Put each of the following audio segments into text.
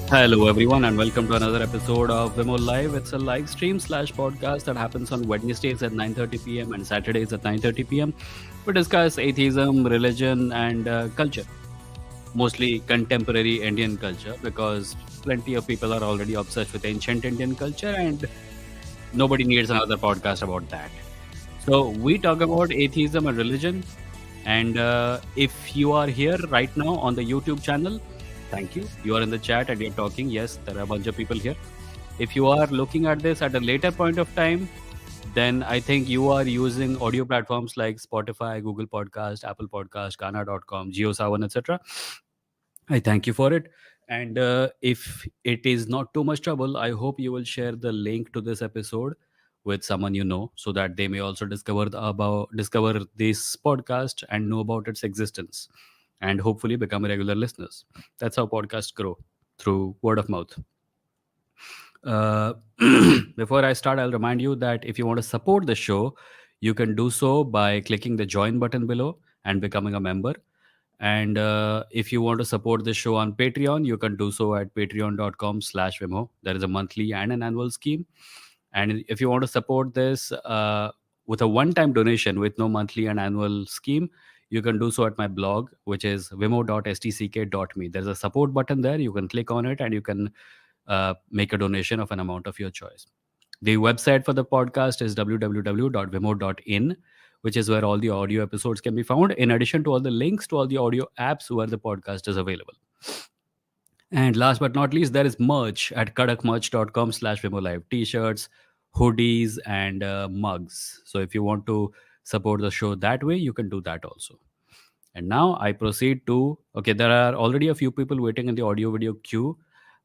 Hello, everyone, and welcome to another episode of Vimo Live. It's a live stream slash podcast that happens on Wednesdays at 9:30 p.m. and Saturdays at 9:30 p.m. We discuss atheism, religion, and culture, mostly contemporary Indian culture, because plenty of people are already obsessed with ancient Indian culture, and nobody needs another podcast about that. So we talk about atheism and religion. And if you are here right now on the YouTube channel, thank you. You are in the chat and you're talking. Yes, there are a bunch of people here. If you are looking at this at a later point of time, then I think you are using audio platforms like Spotify, Google Podcast, Apple Podcast, Ghana.com, JioSavan, etc. I thank you for it. And if it is not too much trouble, I hope you will share the link to this episode with someone you know, so that they may also discover this podcast and know about its existence, and hopefully become regular listeners. That's how podcasts grow, through word of mouth. Uh, Before I start, I'll remind you that if you want to support the show, you can do so by clicking the join button below and becoming a member. And if you want to support the show on Patreon, you can do so at patreon.com/Vimo. There is a monthly and an annual scheme. And if you want to support this with a one-time donation with no monthly and annual scheme, you can do so at my blog, which is vimo.stck.me. There's a support button there. You can click on it and you can make a donation of an amount of your choice. The website for the podcast is www.vimo.in, which is where all the audio episodes can be found, in addition to all the links to all the audio apps where the podcast is available. And last but not least, there is merch at kadakmerch.com/vimolive. T-shirts, hoodies, and mugs. So if you want to support the show that way, you can do that also. And now I proceed to, okay, there are already a few people waiting in the audio video queue.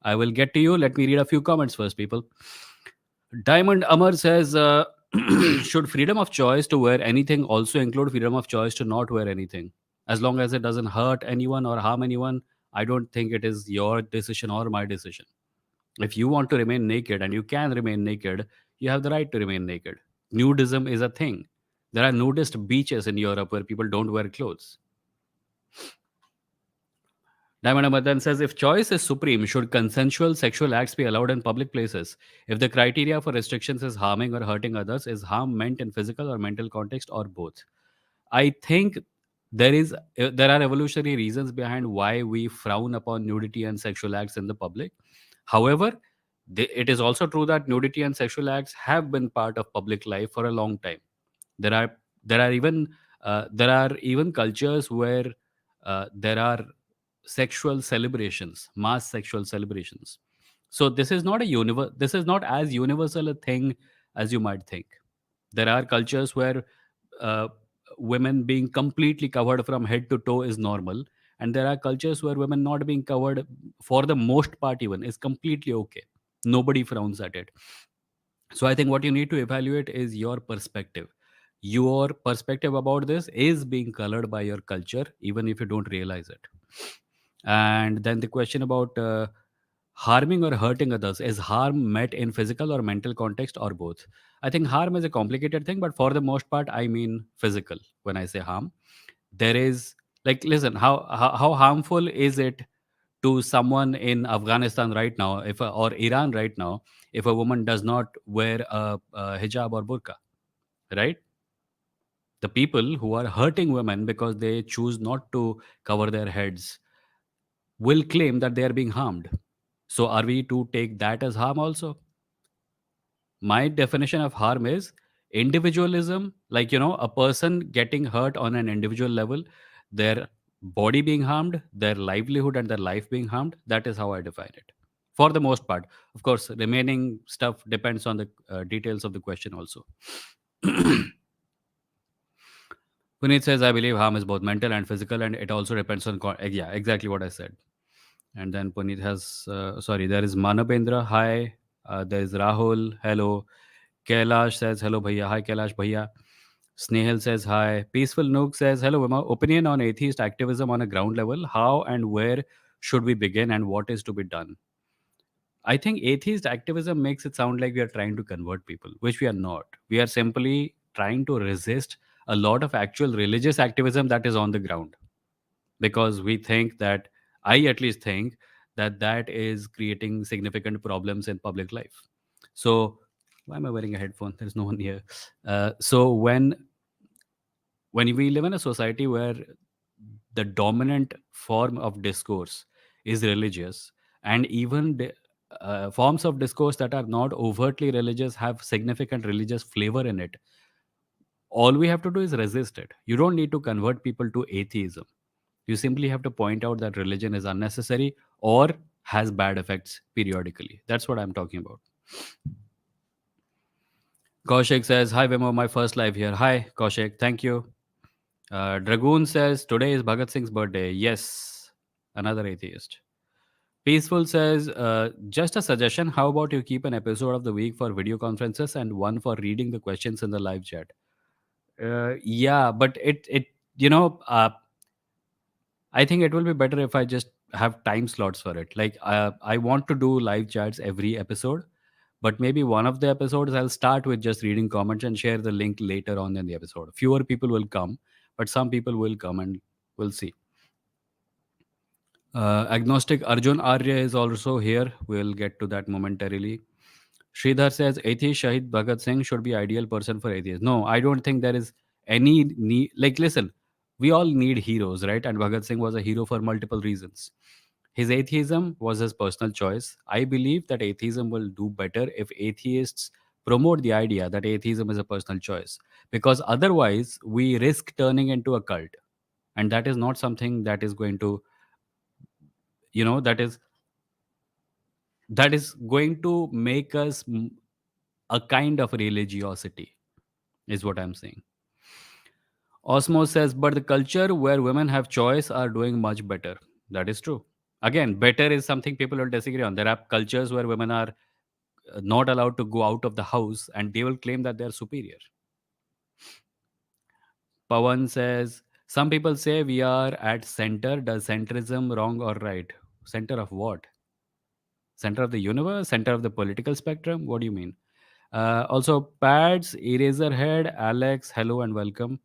I will get to you. Let me read a few comments first, people. Diamond Amar says, should freedom of choice to wear anything also include freedom of choice to not wear anything? As long as it doesn't hurt anyone or harm anyone, I don't think it is your decision or my decision. If you want to remain naked and you can remain naked, you have the right to remain naked. Nudism is a thing. There are nudist beaches in Europe where people don't wear clothes. Diamond Ahmed then says, if choice is supreme, should consensual sexual acts be allowed in public places? If the criteria for restrictions is harming or hurting others, is harm meant in physical or mental context or both? I think there are evolutionary reasons behind why we frown upon nudity and sexual acts in the public. However, it is also true that nudity and sexual acts have been part of public life for a long time. There are there are even there are even cultures where there are sexual celebrations, mass sexual celebrations. So this is not as universal a thing as you might think. There are cultures where uh, women being completely covered from head to toe is normal, and there are cultures where women not being covered, for the most part even, is completely okay. Nobody frowns at it. So I think what you need to evaluate is your perspective. Your perspective about this is being colored by your culture, even if you don't realize it. And then the question about harming or hurting others, is harm met in physical or mental context or both? I think harm is a complicated thing, but for the most part, I mean physical when I say harm. There is, like, listen, how harmful is it to someone in Afghanistan right now, or Iran right now, if a woman does not wear a hijab or burqa, right? The people who are hurting women because they choose not to cover their heads will claim that they are being harmed. So are we to take that as harm also? My definition of harm is individualism, like, a person getting hurt on an individual level, their body being harmed, their livelihood and their life being harmed. That is how I define it, for the most part. Of course, remaining stuff depends on the details of the question also. Puneet says, I believe harm is both mental and physical, and it also depends on yeah, exactly what I said. And then Puneet has, sorry, there is Manabendra. Hi. There is Rahul. Hello. Kailash says, hello, bhaiya. Hi, Kailash, bhaiya. Snehal says, hi. Peaceful Nook says, hello, Vima. Opinion on atheist activism on a ground level. How and where should we begin, and what is to be done? I think atheist activism makes it sound like we are trying to convert people, which we are not. We are simply trying to resist a lot of actual religious activism that is on the ground, because we think that I at least think that that is creating significant problems in public life. So why am I wearing a headphone? There's no one here. So when we live in a society where the dominant form of discourse is religious, and even forms of discourse that are not overtly religious have significant religious flavor in it, all we have to do is resist it. You don't need to convert people to atheism. You simply have to point out that religion is unnecessary or has bad effects periodically. That's what I'm talking about. Kaushik says, "Hi Vimo, my first live here." Hi Kaushik, thank you. Dragoon says, "Today is Bhagat Singh's birthday." Yes, another atheist. Peaceful says, "Just a suggestion. How about you keep an episode of the week for video conferences and one for reading the questions in the live chat?" Yeah, but you know, I think it will be better if I just have time slots for it. Like, I want to do live chats every episode, but maybe one of the episodes I'll start with just reading comments and share the link later on in the episode. Fewer people will come, but some people will come, and we'll see. Agnostic Arjun Arya is also here. We'll get to that momentarily. Sridhar says atheist Shahid Bhagat Singh should be ideal person for atheists. No, I don't think there is any need. Like, listen, we all need heroes, right? And Bhagat Singh was a hero for multiple reasons. His atheism was his personal choice. I believe that atheism will do better if atheists promote the idea that atheism is a personal choice, because otherwise we risk turning into a cult, and that is not something that is going to, you know, that is going to make us a kind of religiosity, is what I'm saying. Osmo says, but the culture where women have choice are doing much better. That is true. Again, better is something people will disagree on. There are cultures where women are not allowed to go out of the house, and they will claim that they're superior. Pawan says, some people say we are at center. Does centrism wrong or right? Center of what? Center of the universe? Center of the political spectrum? What do you mean? Also, Pads, Eraserhead, Alex, hello and welcome.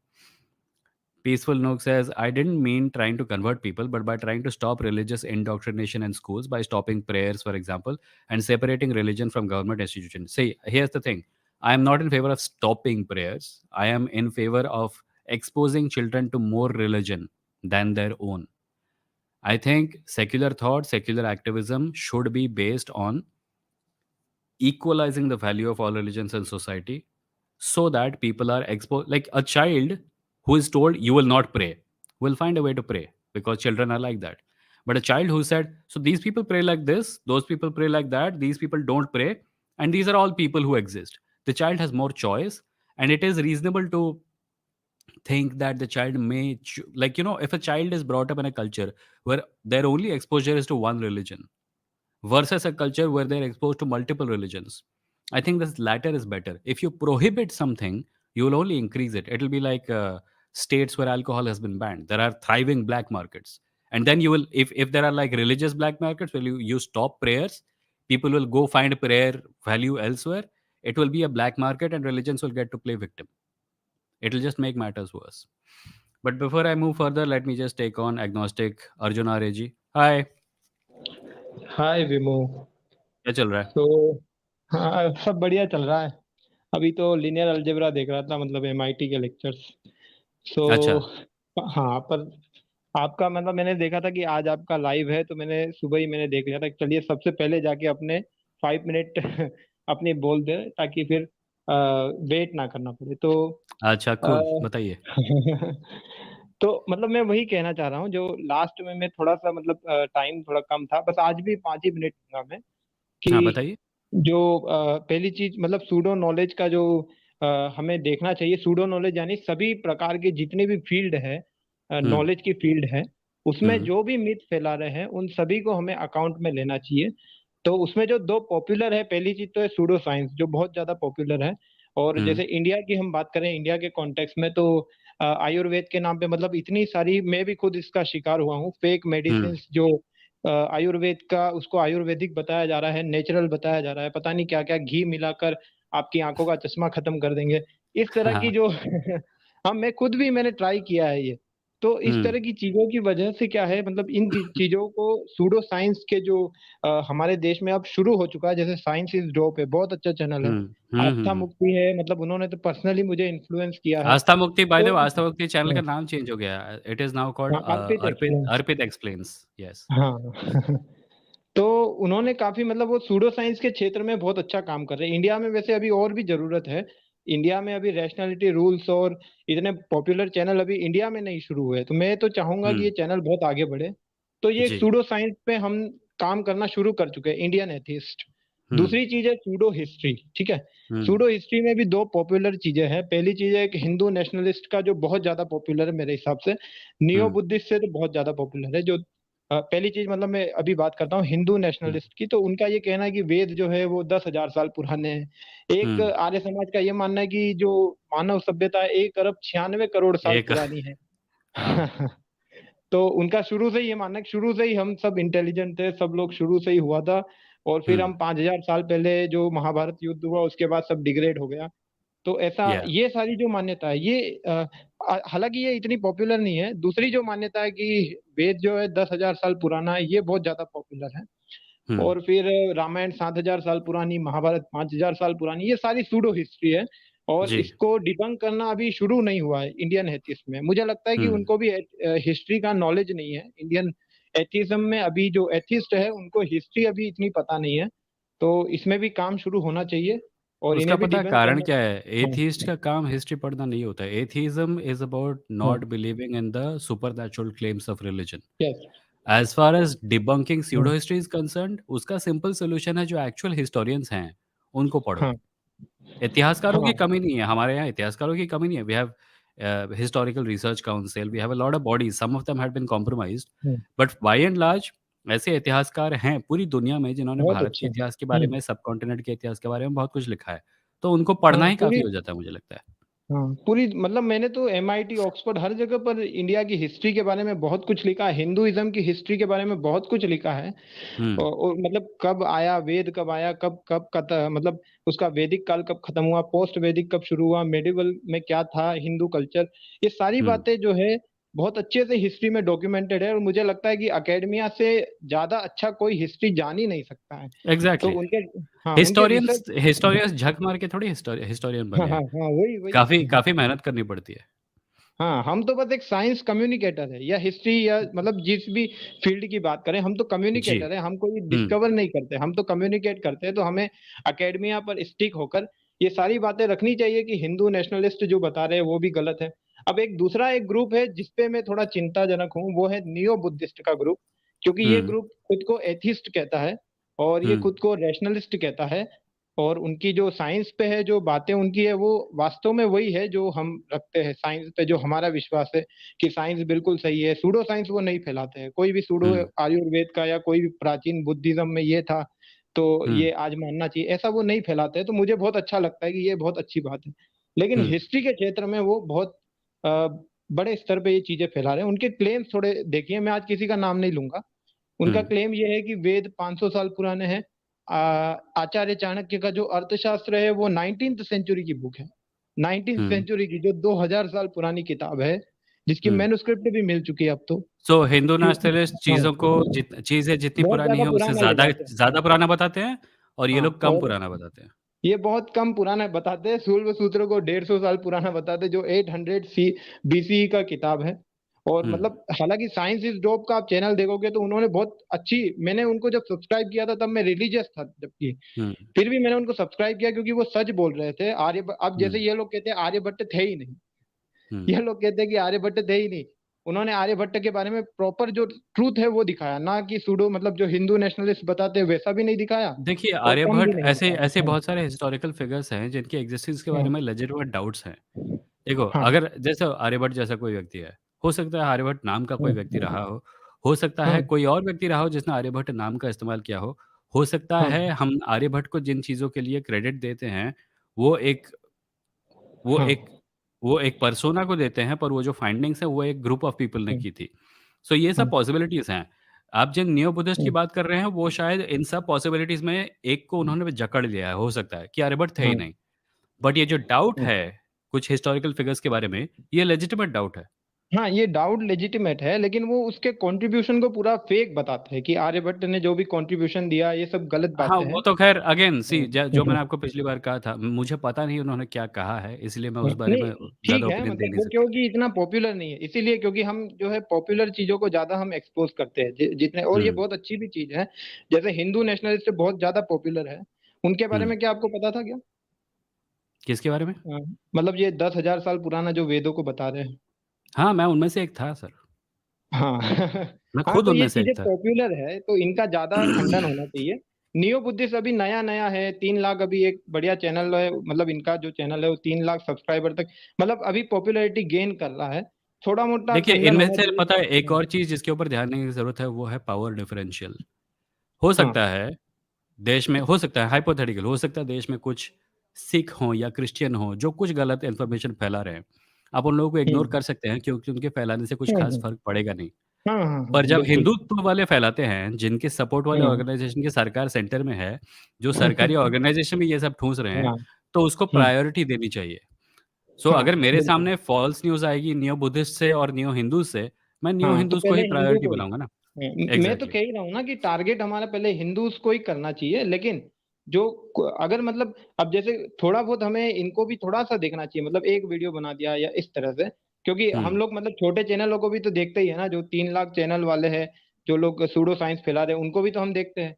Peaceful Nook says, I didn't mean trying to convert people, but by trying to stop religious indoctrination in schools, by stopping prayers, for example, and separating religion from government institutions. See, here's the thing. I am not in favor of stopping prayers. I am in favor of exposing children to more religion than their own. I think secular thought, secular activism should be based on equalizing the value of all religions in society, so that people are exposed. Like a child who is told you will not pray will find a way to pray, because children are like that. But a child who said, so these people pray like this, those people pray like that, these people don't pray, and these are all people who exist, the child has more choice. And it is reasonable to think that the child may like, if a child is brought up in a culture where their only exposure is to one religion versus a culture where they're exposed to multiple religions, I think this latter is better. If you prohibit something, you will only increase it. It'll be like states where alcohol has been banned. There are thriving black markets. And then you will, if there are like religious black markets where you stop prayers, people will go find prayer value elsewhere. It will be a black market and religions will get to play victim. It'll just make matters worse. But before I move further, let me just take on agnostic Arjun Reji. Hi, हाय विमो। क्या चल रहा है? तो हाँ, सब बढ़िया चल रहा है। अभी तो लिनियर अलजेब्रा देख रहा था, मतलब एमआईटी के लेक्चर्स। सो अच्छा। हाँ, पर आपका मतलब मैंने देखा था कि आज आपका लाइव है, तो मैंने सुबह ही मैंने देख लिया था कि चलिए सबसे पहले जाके अपने 5 मिनट अपनी बोल दे, ताकि फिर वेट ना करना पड़े। तो अच्छा, अ, कूल, बताइए। तो मतलब मैं वही कहना चाह रहा हूँ, जो लास्ट में मैं थोड़ा-सा मतलब टाइम थोड़ा कम था, बस आज भी 5 ही मिनट दूँगा मैं। हाँ, कि बताइए। जो पहली चीज मतलब सूडो नॉलेज का जो हमें देखना चाहिए। सूडो नॉलेज यानी सभी प्रकार के जितने भी फील्ड है, हुँ, नॉलेज की फील्ड है, उसमें हुँ, जो भी मिथ फैला रहे हैं उन सभी को हमें अकाउंट में लेना चाहिए। तो उसमें जो दो पॉपुलर है, पहली चीज तो है सूडो साइंस, जो बहुत ज्यादा पॉपुलर है। और हुँ, जैसे इंडिया की हम बात करें, इंडिया के कॉन्टेक्स्ट में तो आयुर्वेद के नाम पे मतलब इतनी सारी, मैं भी खुद इसका शिकार हुआ हूँ, फेक हुँ। मेडिसिन जो आयुर्वेद का उसको आयुर्वेदिक बताया जा रहा है, नेचुरल बताया जा रहा है, पता नहीं क्या-क्या घी मिलाकर आपकी आँखों का चश्मा खत्म कर देंगे। इस तरह की हाँ, जो हाँ, मैं खुद भी मैंने ट्राई किया है ये। तो इस हुँ, तरह की चीजों की वजह से क्या है, मतलब इन चीजों को सूडो साइंस के जो हमारे देश में अब शुरू हो चुका है, जैसे साइंस इज डोप है, बहुत अच्छा चैनल है। हुँ, हुँ, हुँ, आस्था हुँ। मुक्ति है, मतलब उन्होंने तो पर्सनली मुझे इन्फ्लुएंस किया है। आस्था मुक्ति बाय द तो वे आस्था मुक्ति चैनल का हाँ, नाम चेंज हो गया है। इट इज़ नाउ कॉल्ड हाँ, अर्पित अर्पित एक्सपीरियंस। अर्पित एक्सप्लेन्स। यस। हाँ। तो उन्होंने काफी, मतलब वो सूडो साइंस के क्षेत्र में बहुत अच्छा काम कर रहे हैं। इंडिया में वैसे अभी और भी जरूरत है। इंडिया में अभी रैशनैलिटी रूल्स और इतने पॉपुलर चैनल अभी इंडिया में नहीं शुरू हुए, तो मैं तो चाहूंगा कि हुँ, ये चैनल बहुत आगे बढ़े। तो ये जी। सूडो साइंस पे हम काम करना शुरू कर चुके हैं, इंडियन एथिस्ट। हुँ, दूसरी चीज है सूडो हिस्ट्री, ठीक है। हुँ, सूडो हिस्ट्री में भी दो पॉपुलर चीजें हैं। पहली चीज है एक हिंदू नेशनलिस्ट का, जो बहुत ज्यादा पॉपुलर है मेरे हिसाब से। नियो हुँ, बुद्धिस्ट से तो बहुत ज्यादा पॉपुलर है। जो पहली चीज, मतलब मैं अभी बात करता हूँ हिंदू हुँ, नेशनलिस्ट की, तो उनका ये कहना है कि वेद जो है वो 10,000 साल पुराने हैं। एक हुँ। आर्य समाज का ये मानना है कि जो मानव सभ्यता है 1 अरब 96 करोड़ साल एक पुरानी है। हाँ, तो उनका शुरू से ही ये मानना है कि शुरू से ही हम सब इंटेलिजेंट थे, सब लोग शुरू से ही हुआ था। और फिर हुँ, हम 5,000 साल पहले जो महाभारत युद्ध हुआ उसके बाद सब डिग्रेड हो गया। तो ऐसा, या ये सारी जो मान्यता है ये हालांकि ये इतनी पॉपुलर नहीं है। दूसरी जो मान्यता है कि वेद जो है 10,000 साल पुराना है, ये बहुत ज्यादा पॉपुलर है। हुँ, और फिर रामायण 7,000 साल पुरानी, महाभारत 5,000 साल पुरानी, ये सारी सूडो हिस्ट्री है। और जी। इसको डिबंक करना अभी शुरू नहीं हुआ है इंडियन एथिस्ट में। मुझे लगता है कि हुँ, उनको भी हिस्ट्री का नॉलेज नहीं है। इंडियन एथिज्म में अभी जो एथिस्ट है उनको हिस्ट्री अभी इतनी पता नहीं है। तो इसमें भी काम शुरू होना चाहिए और उसका इन्हें भी पता है डिबंक कारण करना। क्या है? हाँ, एथियस्ट का काम हिस्ट्री पढ़ना नहीं होता है। एथियज़्म इज़ अबाउट हाँ, not believing in the supernatural claims of religion. Yes, as far as debunking हाँ, स्यूडो हिस्ट्री इज़ कंसर्न्ड, उसका सिंपल सॉल्यूशन है जो एक्चुअल हिस्टोरियंस हैं, उनको पढ़ो। हाँ, इतिहासकारों की हाँ, कमी नहीं है, हमारे यहाँ इतिहासकारों की कमी नहीं है। We have historical research council, we have a lot of bodies, some of them have been compromised, हाँ, बट बाय एंड लार्ज ऐसे इतिहासकार हैं पूरी दुनिया में जिन्होंने बहुत भारत के अच्छा। इतिहास के बारे में, सबकॉन्टिनेंट के इतिहास के बारे में बहुत कुछ लिखा है। तो उनको पढ़ना हाँ, ही काफ़ी पूरी, हो जाता है मुझे लगता है। हाँ, पूरी, मतलब मैंने तो एमआईटी, ऑक्सफोर्ड, हर जगह पर इंडिया की हिस्ट्री के बारे में बहुत कुछ लिखा है, हिंदुइज्म की हिस्ट्री के बारे में बहुत कुछ लिखा है। हुँ, और मतलब कब आया वेद, कब आया, कब कब मतलब उसका वैदिक काल कब खत्म हुआ, पोस्ट वैदिक कब शुरू हुआ, मेडिवल में क्या था हिंदू कल्चर, ये सारी हुँ, बातें जो है बहुत अच्छे से हिस्ट्री में डॉक्यूमेंटेड है। और मुझे लगता है कि अकेडमिया से ज्यादा अच्छा कोई हिस्ट्री जान ही नहीं सकता है। तो एग्ज़ैक्टली। उनके, हाँ, उनके हिस्टोरियंस रिसर्च। हिस्टोरियंस झक मार के थोड़ी हिस्टोरियन हाँ, बने हाँ, हैं। हाँ, वही वही। काफ़ी काफ़ी मेहनत करनी पड़ती है। हाँ, हम तो बस एक साइंस कम्युनिकेटर है, या हिस्ट्री, या मतलब जिस भी फील्ड की बात करें, हम तो जी। कम्युनिकेटर है। हम कोई हुँ, डिस्कवर नहीं करते, हम तो कम्युनिकेट करते हैं। तो हमें अकेडमिया पर स्टिक होकर ये सारी बातें रखनी चाहिए कि हिंदू नेशनलिस्ट जो बता रहे हैं वो भी गलत है। अब एक दूसरा एक ग्रुप है जिसपे मैं थोड़ा चिंताजनक हूँ, वो है नियो बुद्धिस्ट का ग्रुप। क्योंकि ये हुँ, ग्रुप खुद को एथिस्ट कहता है और ये हुँ, खुद को रैशनलिस्ट कहता है। और उनकी जो साइंस पे है, जो बातें उनकी है, वो वास्तव में वही है जो हम रखते हैं साइंस पे, जो हमारा विश्वास है कि साइंस बिल्कुल सही है। सूडो साइंस वो नहीं फैलाते हैं, कोई भी सूडो हुँ, आयुर्वेद का या कोई भी प्राचीन बुद्धिज्म में ये था तो हुँ, ये आज मानना चाहिए, ऐसा वो नहीं फैलाते हैं। तो मुझे बहुत अच्छा लगता है कि ये बहुत अच्छी बात है। लेकिन हुँ, हिस्ट्री के क्षेत्र में वो बहुत अ, बड़े स्तर पे ये चीजें फैला रहे हैं। उनके क्लेम्स थोड़े देखिए, मैं आज किसी का नाम नहीं लूंगा। हुँ, उनका क्लेम ये है कि वेद 500 साल पुराने हैं। आचार्य चाणक्य का जो अर्थशास्त्र है वो 19th सेंचुरी की बुक है। 19th हुँ, सेंचुरी की, जो 2000 साल पुरानी किताब है, जिसकी हुँ। मैन्युस्क्रिप्ट भी मिल चुकी है अब तो। सो हिंदू क्यों? नेशनलिस्ट हाँ, चीज़ों को चीज़ें जितनी बहुत पुरानी ज्यादा है उससे पुराना ले ज़्यादा जाते हैं। ज़्यादा पुराना बताते हैं और ये हाँ, लोग कम और पुराना बताते हैं। ये बहुत कम पुराना बताते हैं। सूर्य सूत्र को 150 साल पुराना बताते हैं, जो 800 सी बीसी का किताब है। और हुँ, मतलब हालांकि साइंस इज डोप का आप चैनल देखोगे तो उन्होंने बहुत अच्छी, मैंने उनको जब सब्सक्राइब किया था तब मैं रिलीजियस था, जबकि हुँ, फिर भी मैंने उनको सब्सक्राइब किया क्योंकि वो सच बोल रहे थे। अब हुँ, जैसे ये लोग कहते हैं आर्यभट्ट थे ही नहीं, हुँ। ये लोग कहते हैं कि आर्यभट्ट थे ही नहीं। उन्होंने आर्यभट्ट के बारे में प्रॉपर जो ट्रूथ है वो दिखाया, ना कि सूडो, मतलब जो हिंदू नेशनलिस्ट बताते हैं वैसा भी नहीं दिखाया देखिए और कम भी आर्यभट्ट नहीं ऐसे ऐसे दिखाया। बहुत सारे हिस्टोरिकल फिगर्स हैं जिनकी एक्जिस्टेंस के हाँ, बारे में लेजिटिमेट डाउट्स हैं। देखो हाँ, अगर जैसे आर्यभट्ट जैसा कोई व्यक्ति है, हो सकता है आर्यभट्ट नाम का कोई व्यक्ति हाँ, रहा हो सकता हाँ, है कोई और व्यक्ति रहा हो जिसने आर्यभट्ट नाम का इस्तेमाल किया हो सकता हाँ, है हम आर्यभट्ट को जिन चीज़ों के लिए क्रेडिट देते हैं, वो एक वो हाँ, एक वो एक पर्सोना को देते हैं, पर वो जो फाइंडिंग्स हैं, वो एक ग्रुप ऑफ पीपल ने हाँ, की थी। सो ये सब हाँ, पॉसिबिलिटीज़ हैं। आप जिन नियो बुद्धिस्ट की हाँ, बात कर रहे हैं, वो शायद इन सब पॉसिबिलिटीज़ में एक को उन्होंने जकड़ लिया है, हो सकता है कि आर्यभट्ट थे ही हाँ, नहीं। बट ये जो डाउट हाँ। है, कुछ हिस्टोरिकल फिगर्स के बारे में, ये लेजिटिमेट डाउट है। हाँ, ये डाउट लेजिटिमेट है, लेकिन वो उसके कंट्रीब्यूशन को पूरा फेक बताता है कि आर्यभट्ट ने जो भी कंट्रीब्यूशन दिया ये सब गलत हाँ, बातें हैं। वो तो ख़ैर अगेन सी ज जो मैंने हम्म। आपको पिछली बार कहा था, मुझे पता नहीं उन्होंने क्या कहा है, इसलिए मैं उस बारे नहीं, में ज़्यादा ठीक है, ओपिनियन दे मतलब नहीं वो सकता। क्योंकि इतना पॉपुलर नहीं है इसीलिए, क्योंकि हम जो है पॉपुलर चीजों को ज्यादा हम एक्सपोज करते हैं जितने, और ये हुँ, बहुत अच्छी भी चीज है। जैसे हिंदू नेशनलिस्ट बहुत ज्यादा पॉपुलर है, उनके बारे हुँ। में क्या आपको पता था क्या? किसके बारे में? हाँ, मतलब ये 10,000 साल पुराना जो वेदों को बता रहे हैं। हाँ, मैं उनमें से एक था सर। हाँ। मैं हाँ, खुद तो ये उनमें से एक चीजें था। पॉपुलर है तो इनका ज्यादा खंडन होना चाहिए। नियो बुद्धिस्ट अभी नया नया है, 3 लाख, अभी एक बढ़िया चैनल है, मतलब इनका जो चैनल है वो 3 लाख सब्सक्राइबर तक, मतलब अभी पॉपुलैरिटी गेन कर रहा है। थोड़ा मोटा देखिए, खंडन इनमें होना से पता है एक चाहिए। और चीज़ जिसके ऊपर ध्यान देने की ज़रूरत है, वो है पावर डिफरेंशियल। हो हाँ। सकता है देश में हो सकता है हाइपोथेटिकल हो सकता है देश में कुछ सिख हों या क्रिश्चियन हों, जो कुछ गलत इन्फॉर्मेशन फैला रहे हैं। आप उन लोगों को इग्नोर हम्म। कर सकते हैं क्योंकि उनके फैलाने से कुछ हम्म। ख़ास फ़र्क पड़ेगा नहीं। हाँ हाँ पर हाँ, जब बिल्कुल। हिंदुत्व वाले फैलाते हैं, जिनके सपोर्ट वाले हम्म। ऑर्गेनाइज़ेशन की सरकार सेंटर में है, जो सरकारी ऑर्गेनाइज़ेशन में ये सब ठूँस रहे हैं, हाँ। तो उसको हम्म। प्रायोरिटी देनी चाहिए। सो हाँ, अगर मेरे बिल्कुल। सामने फ़ॉल्स न्यूज़ आएगी नियो बुद्धिस्ट से और नियो हिंदूज़ से, मैं नियो हाँ, तो हिंदूज़ को पहले ही हिंदू प्रायोरिटी को ही। बनाऊँगा ना। मैं तो एग्ज़ैक्टली। कह ही रहा हूँ ना कि टारगेट हमारा पहले हिंदूज को ही करना चाहिए, लेकिन जो अगर मतलब अब जैसे थोड़ा बहुत हमें इनको भी थोड़ा सा देखना चाहिए, मतलब एक वीडियो बना दिया या इस तरह से, क्योंकि हम हुँ, लोग मतलब छोटे चैनलों को भी तो देखते ही है ना, जो 3 लाख चैनल वाले हैं, जो लोग सूडो साइंस फैला रहे हैं उनको भी तो हम देखते हैं।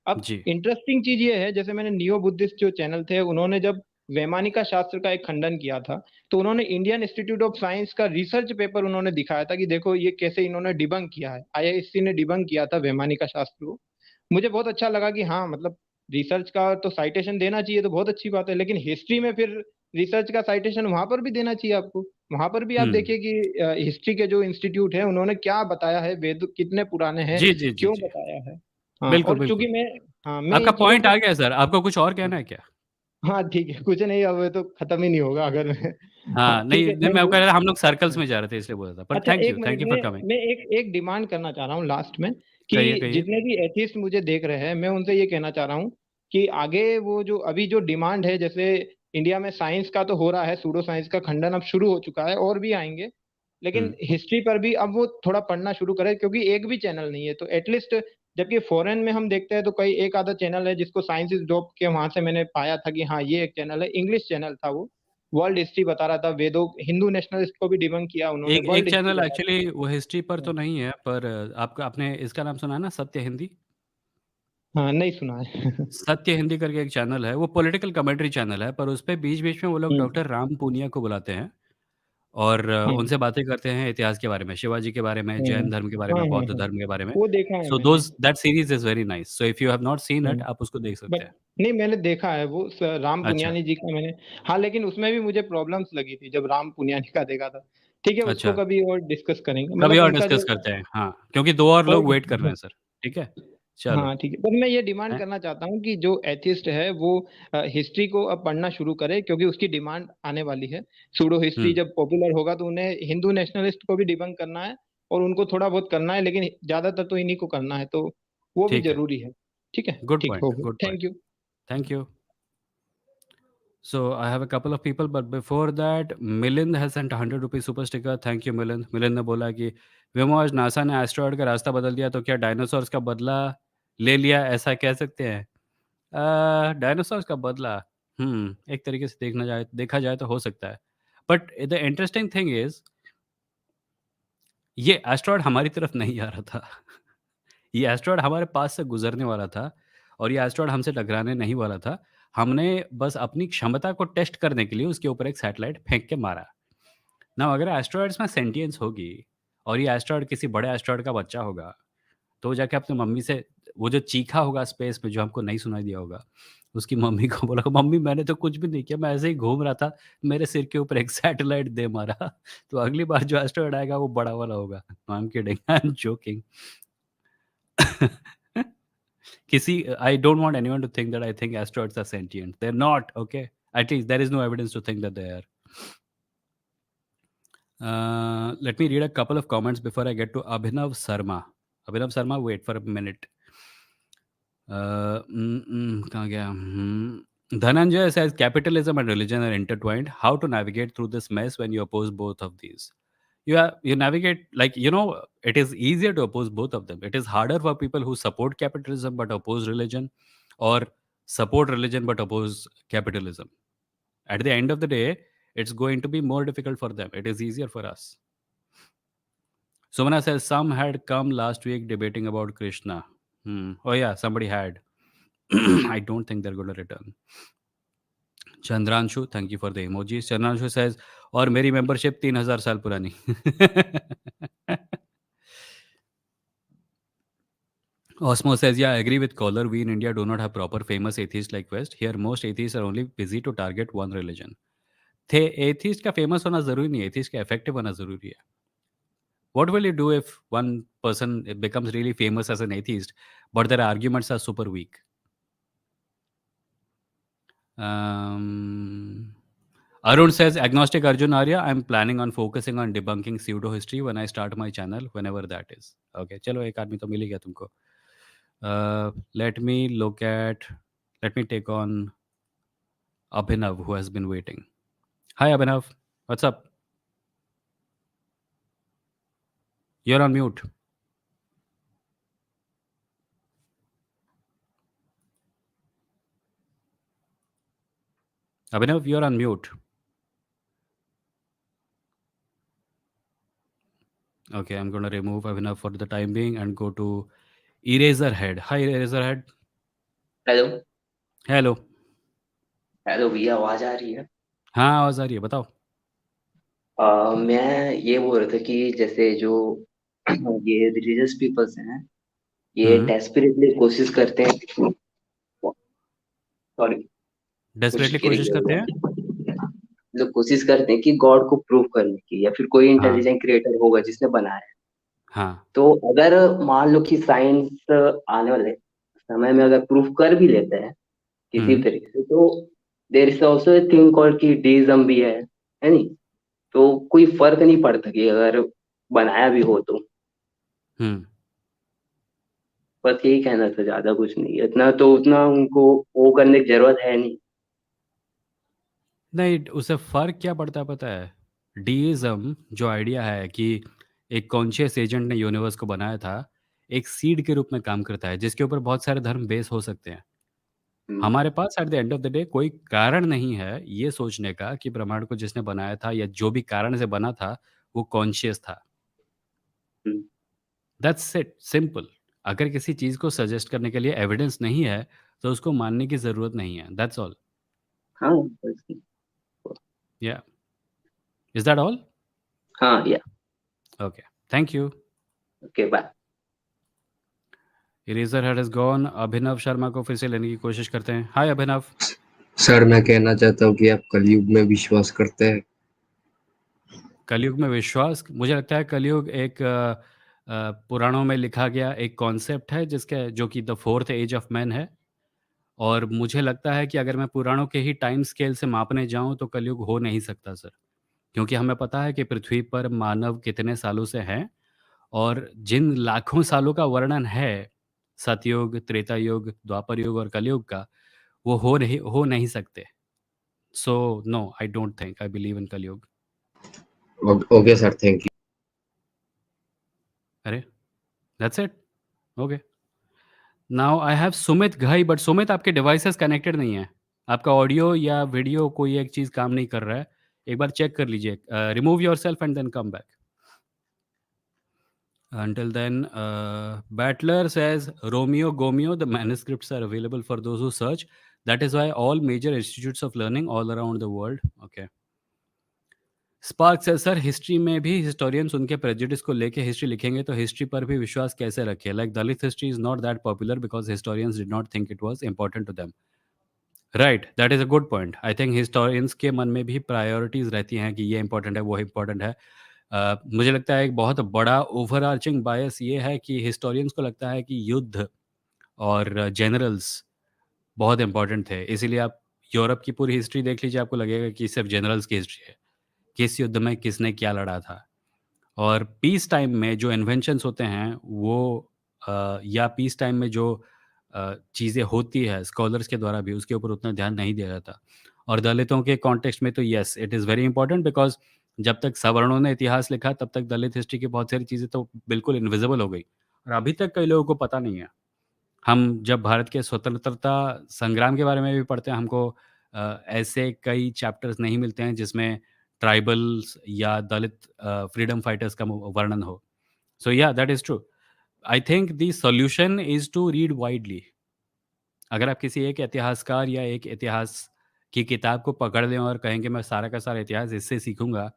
अब जी। इंटरेस्टिंग चीज ये है, जैसे मैंने नियो बुद्धिस्ट जो चैनल थे उन्होंने जब वैमानिका शास्त्र का एक खंडन किया था, तो उन्होंने इंडियन इंस्टीट्यूट ऑफ साइंस का रिसर्च पेपर उन्होंने दिखाया था कि देखो ये कैसे इन्होंने डिबंक किया है, आईआईएससी ने डिबंक किया था वैमानिका शास्त्र को। मुझे बहुत अच्छा लगा कि हाँ, मतलब रिसर्च का तो साइटेशन देना चाहिए तो बहुत अच्छी बात है, लेकिन हिस्ट्री में फिर रिसर्च का साइटेशन वहां पर भी देना चाहिए आपको। वहां पर भी आप हुँ। देखिए कि हिस्ट्री के जो इंस्टीट्यूट है उन्होंने क्या बताया है, वेद कितने पुराने हैं, जी, जी, जी, क्यों जी। बताया है। हाँ, बिल्कुल, और चूंकि बिल्कुल। मैं, हाँ, मैं आपका इन चीजों पॉइंट को, आ गया सर, आपको कुछ और कहना है क्या? हाँ ठीक है, कुछ नहीं, अब ये तो खत्म ही नहीं होगा अगर मैं, हाँ हाँ, ठीक नहीं है, नहीं थैंक मैं यू। कह रहा था हम लोग सर्कल्स में जा रहे थे इसलिए बोल रहा था। पर अच्छा, एक थैंक मिनट यू फॉर में कमिंग। मैं एक एक डिमांड करना चाह रहा हूँ लास्ट में, कि कहिए, कहिए। जितने भी एथिस्ट मुझे देख रहे हैं मैं उनसे ये कहना चाह रहा हूँ कि आगे वो जो अभी जो डिमांड है, जैसे इंडिया में साइंस का तो हो रहा है, सूडो साइंस का खंडन अब शुरू हो चुका है और भी आएंगे, लेकिन हुँ, हिस्ट्री पर भी अब वो थोड़ा पढ़ना शुरू करे, क्योंकि एक भी चैनल नहीं है तो एटलीस्ट, जबकि फॉरेन में हम देखते हैं तो कई एक आधा चैनल है जिसको साइंस इज डॉप के वहां से मैंने पाया था कि हाँ ये एक चैनल है, इंग्लिश चैनल था वो, वर्ल्ड हिस्ट्री बता रहा था, वेदों, हिंदू नेशनलिस्ट को भी डिबंक किया उन्होंने, एक वर्ल्ड एक हिस्ट्री चैनल बता एक्चुअली वो हिस्ट्री पर रहा तो था। नहीं है, पर आपका आपने इसका नाम सुना है ना सत्य हिंदी? हाँ, नहीं सुना है। सत्य हिंदी करके एक चैनल है, वो पॉलिटिकल कमेंट्री चैनल है, पर उसपे बीच-बीच में वो लोग हम्म। डॉक्टर राम पूनिया को बुलाते हैं और हम्म। उनसे बातें करते हैं इतिहास के बारे में, शिवाजी के बारे में, हम्म। जैन धर्म के बारे हाँ में, हाँ बौद्ध हाँ, धर्म के बारे में। वो देखा है सो मैंने। Those that series is very nice. So if you have not seen it hmm. आप उसको देख सकते बट हैं। नहीं, मैंने देखा है वो राम अच्छा, पुनियानी जी का मैंने, हाँ, लेकिन उसमें भी मुझे प्रॉब्लम्स लगी थी जब राम पुनियानी का देखा था। ठीक है, उसको अच्छा। कभी और डिस्कस करेंगे, कभी मतलब और उनका डिस्कस जो, करते हैं, हाँ, क्योंकि 2 और और लोग वेट कर रहे हैं सर, ठीक है? चलो, हाँ ठीक है, पर मैं ये डिमांड हैं? करना चाहता हूँ कि जो एथिस्ट है वो हिस्ट्री को अब पढ़ना शुरू करे, क्योंकि उसकी डिमांड आने वाली है। सूडो हिस्ट्री हुँ, जब पॉपुलर होगा तो उन्हें हिंदू नेशनलिस्ट को भी डिबंक करना है, और उनको थोड़ा बहुत करना है, लेकिन ज्यादातर तो इन्हीं को करना है, तो वो भी ठीक है। जरूरी है। ठीक है, ठीक हो गया, good point. Thank you. Thank you. So I have a couple of people, but before that, Milind has sent 100 rupees super sticker. Thank you Milind. Milind ने बोला कि विमो आज नासा ने एस्टेरॉयड का रास्ता बदल दिया तो क्या डायनासोर्स का बदला ले लिया ऐसा कह सकते हैं? डायनासोर्स का बदला एक तरीके से देखा जाए तो हो सकता है। But the interesting thing is ये एस्टेरॉयड हमारी तरफ नहीं आ रहा था। ये एस्टेरॉयड हमारे पास से गुज़रने वाला था और ये एस्टेरॉयड हमसे टकराने नहीं वाला था। हमने बस अपनी क्षमता को टेस्ट करने के लिए उसके ऊपर एक सैटेलाइट फेंक के मारा। नाउ अगर एस्टेरॉयड्स में सेंटियंस होगी और ये एस्टेरॉयड किसी बड़े एस्टेरॉयड का बच्चा होगा, तो वो जाके अपनी मम्मी से वो जो चीखा होगा स्पेस में जो हमको नहीं सुनाई दिया होगा, उसकी मम्मी को बोला, "मम्मी मैंने तो कुछ भी नहीं किया, मैं ऐसे ही घूम रहा था, मेरे सिर के ऊपर एक सैटेलाइट दे मारा।" तो अगली बार जो एस्टेरॉयड आएगा वो बड़ा वाला होगा। I am kidding, I am joking. किसी I don't want anyone to think that I think asteroids are sentient. They're not, okay? At least there is no evidence to think that they are. Let me read a couple of comments before I get to Abhinav Sarma. Abhinav Sarma, wait for a minute. कहाँ गया? Dhananjay says capitalism and religion are intertwined. How to navigate through this mess when you oppose both of these? You navigate, like, it is easier to oppose both of them. It is harder for people who support capitalism but oppose religion, or support religion but oppose capitalism. At the end of the day, it's going to be more difficult for them. It is easier for us. Sumana says some had come last week debating about Krishna. Oh yeah, somebody had. I don't think they're going to return. Chandranshu, thank you for the emojis. Chandranshu says, और मेरी membership 3000 साल पुरानी. Osmo says, yeah, I agree with caller. We in India do not have proper famous atheists like West. Here, most atheists are only busy to target one religion. थे atheist का famous होना जरूरी नहीं है, atheist का effective होना जरूरी है. What will you do if one person becomes really famous as an atheist, but their arguments are super weak? Arun says, agnostic Arjun Arya, I'm planning on focusing on debunking pseudo-history when I start my channel, whenever that is. Okay, चलो एक आदमी तो मिल ही गया तुमको. Let me take on Abhinav, who has been waiting. Hi Abhinav, what's up? You're on mute. Abhinav, you're on mute. Okay, I'm going to remove Abhinav for the time being and go to Eraserhead. Hi Eraserhead. Hello Hello. Hello भैया, आवाज आ रही है? हाँ आवाज आ रही है, बताओ. मैं ये बोल रहा था कि जैसे जो ये रिलीजियस पीपल्स हैं, ये हम्म. डेस्परेटली कोशिश करते हैं, सॉरी, कुछ डेस्परेटली गिर कोशिश गया करते हैं. उधर। लोग कोशिश करते हैं कि गॉड को प्रूव करने की, या फिर कोई हाँ. इंटेलिजेंट क्रिएटर होगा जिसने बनाया है। हाँ. तो अगर मान लो कि साइंस आने वाले समय में अगर प्रूफ कर भी लेते हैं किसी हम्म. तरीके से, तो there is also a thing called कि डीइज्म भी है नहीं? तो कोई फर्क नहीं पड़ता कि अगर बनाया भी हो तो। हम्म. बस यही कहना था, ज्यादा कुछ नहीं, इतना तो उतना उनको वो करने की जरूरत है नहीं। नहीं, उससे फर्क क्या पड़ता है पता है. डीइज्म जो आइडिया है कि एक कॉन्शियस एजेंट ने यूनिवर्स को बनाया था, एक सीड के रूप में काम करता है जिसके ऊपर बहुत सारे धर्म बेस हो सकते हैं. हम्म, हमारे पास at the end of the day कोई कारण नहीं है ये सोचने का कि ब्रह्मांड को जिसने बनाया था या जो भी कारण से बना था वो कॉन्शियस था. हम्म, दैट्स इट, सिंपल. अगर किसी चीज़ को सजेस्ट करने के लिए एविडेंस नहीं है तो उसको मानने की ज़रूरत नहीं है. That's all. हाँ बस। Yeah, is that all? हाँ yeah, okay, thank you. Okay bye. Eraser head is gone. Abhinav Sharma को फिर से लेने की कोशिश करते हैं. हाय अभिनव. सर मैं कहना चाहता हूँ कि आप कलयुग में विश्वास करते हैं? कलयुग में विश्वास, मुझे लगता है कलयुग एक पुराणों में लिखा गया एक कॉन्सेप्ट है जिसके जो कि the fourth age of man है. और मुझे लगता है कि अगर मैं पुराणों के ही टाइम स्केल से मापने जाऊं तो कलयुग हो नहीं सकता सर. क्योंकि हमें पता है कि पृथ्वी पर मानव कितने सालों से हैं, और जिन लाखों सालों का वर्णन है सतयुग, त्रेता युग, द्वापर युग और कलयुग का, वो हो नहीं सकते. So no, I don't think I believe in Kalyug. Okay sir, thank you. अरे, that's it. Okay, now I have Sumit Ghai, but Sumit आपके डिवाइसेस कनेक्टेड नहीं है. आपका ऑडियो या वीडियो कोई एक चीज़ काम नहीं कर रहा है. एक बार चेक कर लीजिए. Remove yourself and then come back. Until then, Battler says, Romeo Gomeo, the manuscripts are available for those who search. That is why all major institutes of learning all around the world. Okay. Spark says, sir history में भी historians उनके prejudice को लेके history लिखेंगे तो history पर भी विश्वास कैसे रखें? Like Dalit history is not that popular because historians did not think it was important to them. Right, that is a good point. I think historians के मन में भी प्रायोरिटीज रहती हैं कि ये इंपॉर्टेंट है, वो इंपॉर्टेंट है. मुझे लगता है एक बहुत बड़ा ओवरआर्चिंग बायस ये है कि हिस्टोरियंस को लगता है कि युद्ध और जनरल्स बहुत इंपॉर्टेंट थे. इसीलिए आप यूरोप की पूरी हिस्ट्री देख लीजिए, आपको लगेगा कि सिर्फ जनरल्स की हिस्ट्री है, किस युद्ध में किसने क्या लड़ा था. और पीस टाइम में जो इन्वेंशंस होते हैं वो या पीस टाइम में जो चीज़ें होती है स्कॉलर्स के द्वारा भी, उसके ऊपर उतना ध्यान नहीं दिया जाता. और दलितों के कॉन्टेक्स्ट में तो yes, it is very important because जब तक सवर्णों ने इतिहास लिखा तब तक दलित हिस्ट्री की बहुत सारी चीज़ें तो बिल्कुल इनविजिबल हो गई और अभी तक कई लोगों को पता नहीं है। हम जब भारत के स्वतंत्रता संग्राम के बारे में भी पढ़ते हैं, हमको ऐसे कई चैप्टर्स नहीं मिलते हैं जिसमें ट्राइबल्स या दलित फ्रीडम फाइटर्स का वर्णन हो। So yeah that is true. I think the solution is to read widely. अगर आप किसी एक इतिहासकार या एक इतिहास की किताब को पकड़ लें और कहें कि मैं सारा का सारा इतिहास इससे सीखूँगा,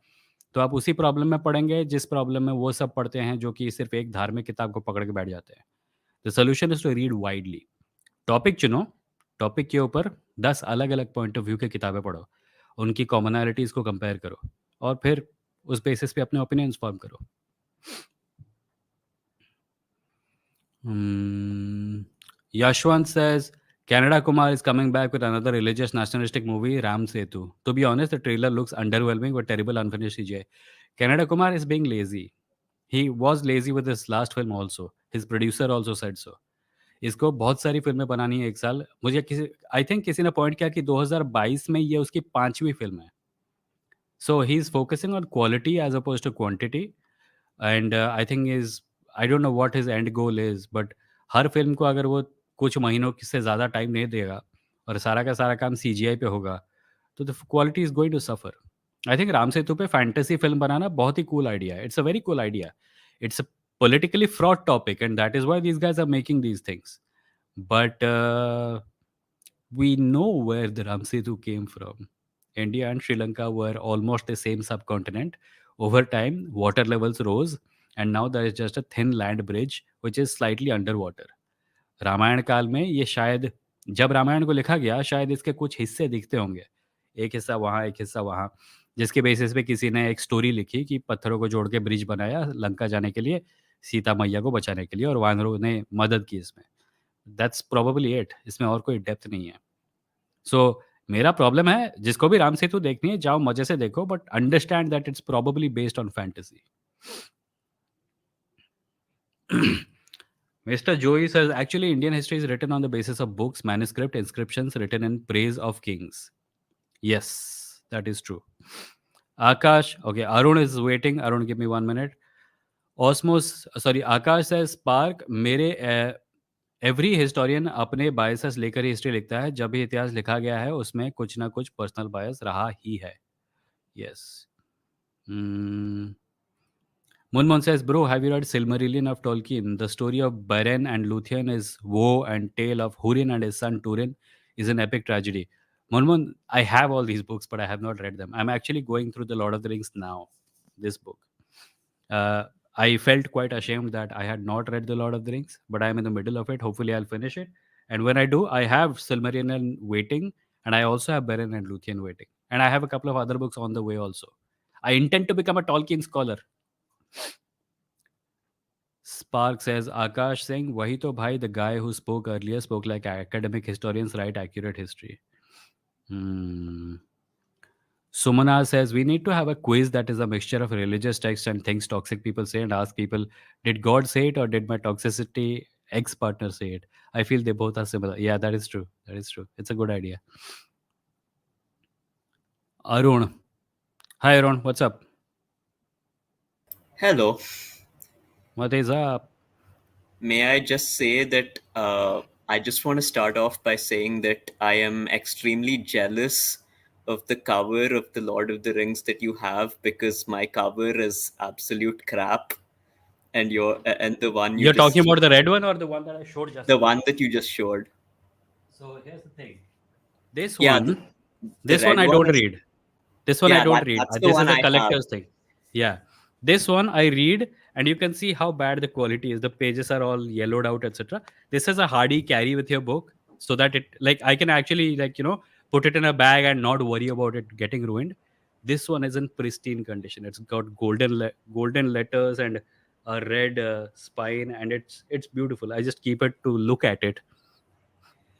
तो आप उसी प्रॉब्लम में पड़ेंगे जिस प्रॉब्लम में वो सब पढ़ते हैं जो कि सिर्फ़ एक धार्मिक किताब को पकड़ के बैठ जाते हैं। The solution is to read widely. Topic चुनो, टॉपिक के ऊपर 10 अलग-अलग पॉइंट ऑफ व्यू की किताबें पढ़ो, उनकी कॉमनैलिटीज़ को कंपेयर करो और फिर उस बेसिस पे अपने ओपिनियंस फॉर्म करो। Yashwant says, Canada Kumar is coming back with another religious nationalistic movie, Ram Setu. To be honest, the trailer looks underwhelming with terrible unfinished CGI. Canada Kumar is being lazy. He was lazy with his last film also. His producer also said so. इसको बहुत सारी फिल्में बनानी है एक साल। मुझे किसी आई थिंक किसी ने पॉइंट किया कि 2022 में ये उसकी 5वीं फिल्म है। So he's focusing on quality as opposed to quantity. And I think is I don't know what his end goal is, but her film को अगर वो कुछ महीनों से ज़्यादा टाइम नहीं देगा और सारा का सारा काम सीजीआई पे होगा, तो the quality is going to suffer. I think Ram Setu पे फैंटेसी फिल्म बनाना बहुत ही कूल आइडिया है। It's a very cool idea. It's a politically fraught topic, and that is why these guys are making these things. But we know where the Ram Setu came from. India and Sri Lanka were almost the same subcontinent. Over time, water levels rose, and now there is just a thin land bridge which is slightly underwater. Ramayana काल में ये शायद जब रामायण को लिखा गया शायद इसके कुछ हिस्से दिखते होंगे, एक हिस्सा वहाँ एक हिस्सा वहाँ, जिसके बेसिस पे किसी ने एक स्टोरी लिखी कि पत्थरों को जोड़ के ब्रिज बनाया लंका जाने के लिए, सीता मैया को बचाने के लिए, और वानरों ने मदद की इसमें। That's probably it. इसमें और कोई डेप्थ नहीं है। सो मेरा प्रॉब्लम है, जिसको भी राम सेतु देखनी है जाओ मजे से देखो, but understand that it's probably based on fantasy. Mr. Joey says, actually, Indian history is written on the basis of books, manuscript, inscriptions written in praise of kings. Yes, that is true. Akash, okay, Arun is waiting. Arun, give me 1 minute. Osmos, sorry, Akash says, Spark, मेरे every historian अपने biases लेकर ही history लिखता है। जब भी इतिहास लिखा गया है उसमें कुछ ना कुछ पर्सनल बायस रहा ही है। Yes. Munmon says, bro, have you read Silmarillion of Tolkien? The story of Beren and Luthien is woe, and tale of Húrin and his son Túrin is an epic tragedy. Munmon, I have all these books, but I have not read them. I'm actually going through The Lord of the Rings now, this book. I felt quite ashamed that I had not read The Lord of the Rings, but I'm in the middle of it. Hopefully, I'll finish it. And when I do, I have Silmarillion waiting, and I also have Beren and Luthien waiting. And I have a couple of other books on the way also. I intend to become a Tolkien scholar. Spark says, Akash Singh, wahi to bhai, the guy who spoke earlier spoke like academic historians write accurate history. Sumana says, we need to have a quiz that is a mixture of religious texts and things toxic people say, and ask people, did God say it or did my toxicity ex-partner say it? I feel they both are similar. Yeah, that is true. That is true. It's a good idea. Arun. Hi, Arun. What's up? Hello. What is up? May I just say that I just want to start off by saying that I am extremely jealous of the cover of The Lord of the Rings that you have, because my cover is absolute crap, and the one You're talking about the red one or the one that I showed just the now? one that you just showed. So here's the thing. This Yeah, one, the this one red I one don't is- read. This one I Yeah, don't read. that's the This one is a I collector's have. thing. Yeah. This one I read, and you can see how bad the quality is. The pages are all yellowed out, etc. This is a hardy carry with your book, so that it, like, I can actually, like, put it in a bag and not worry about it getting ruined. This one is in pristine condition. It's got golden letters and a red spine, and it's beautiful. I just keep it to look at it.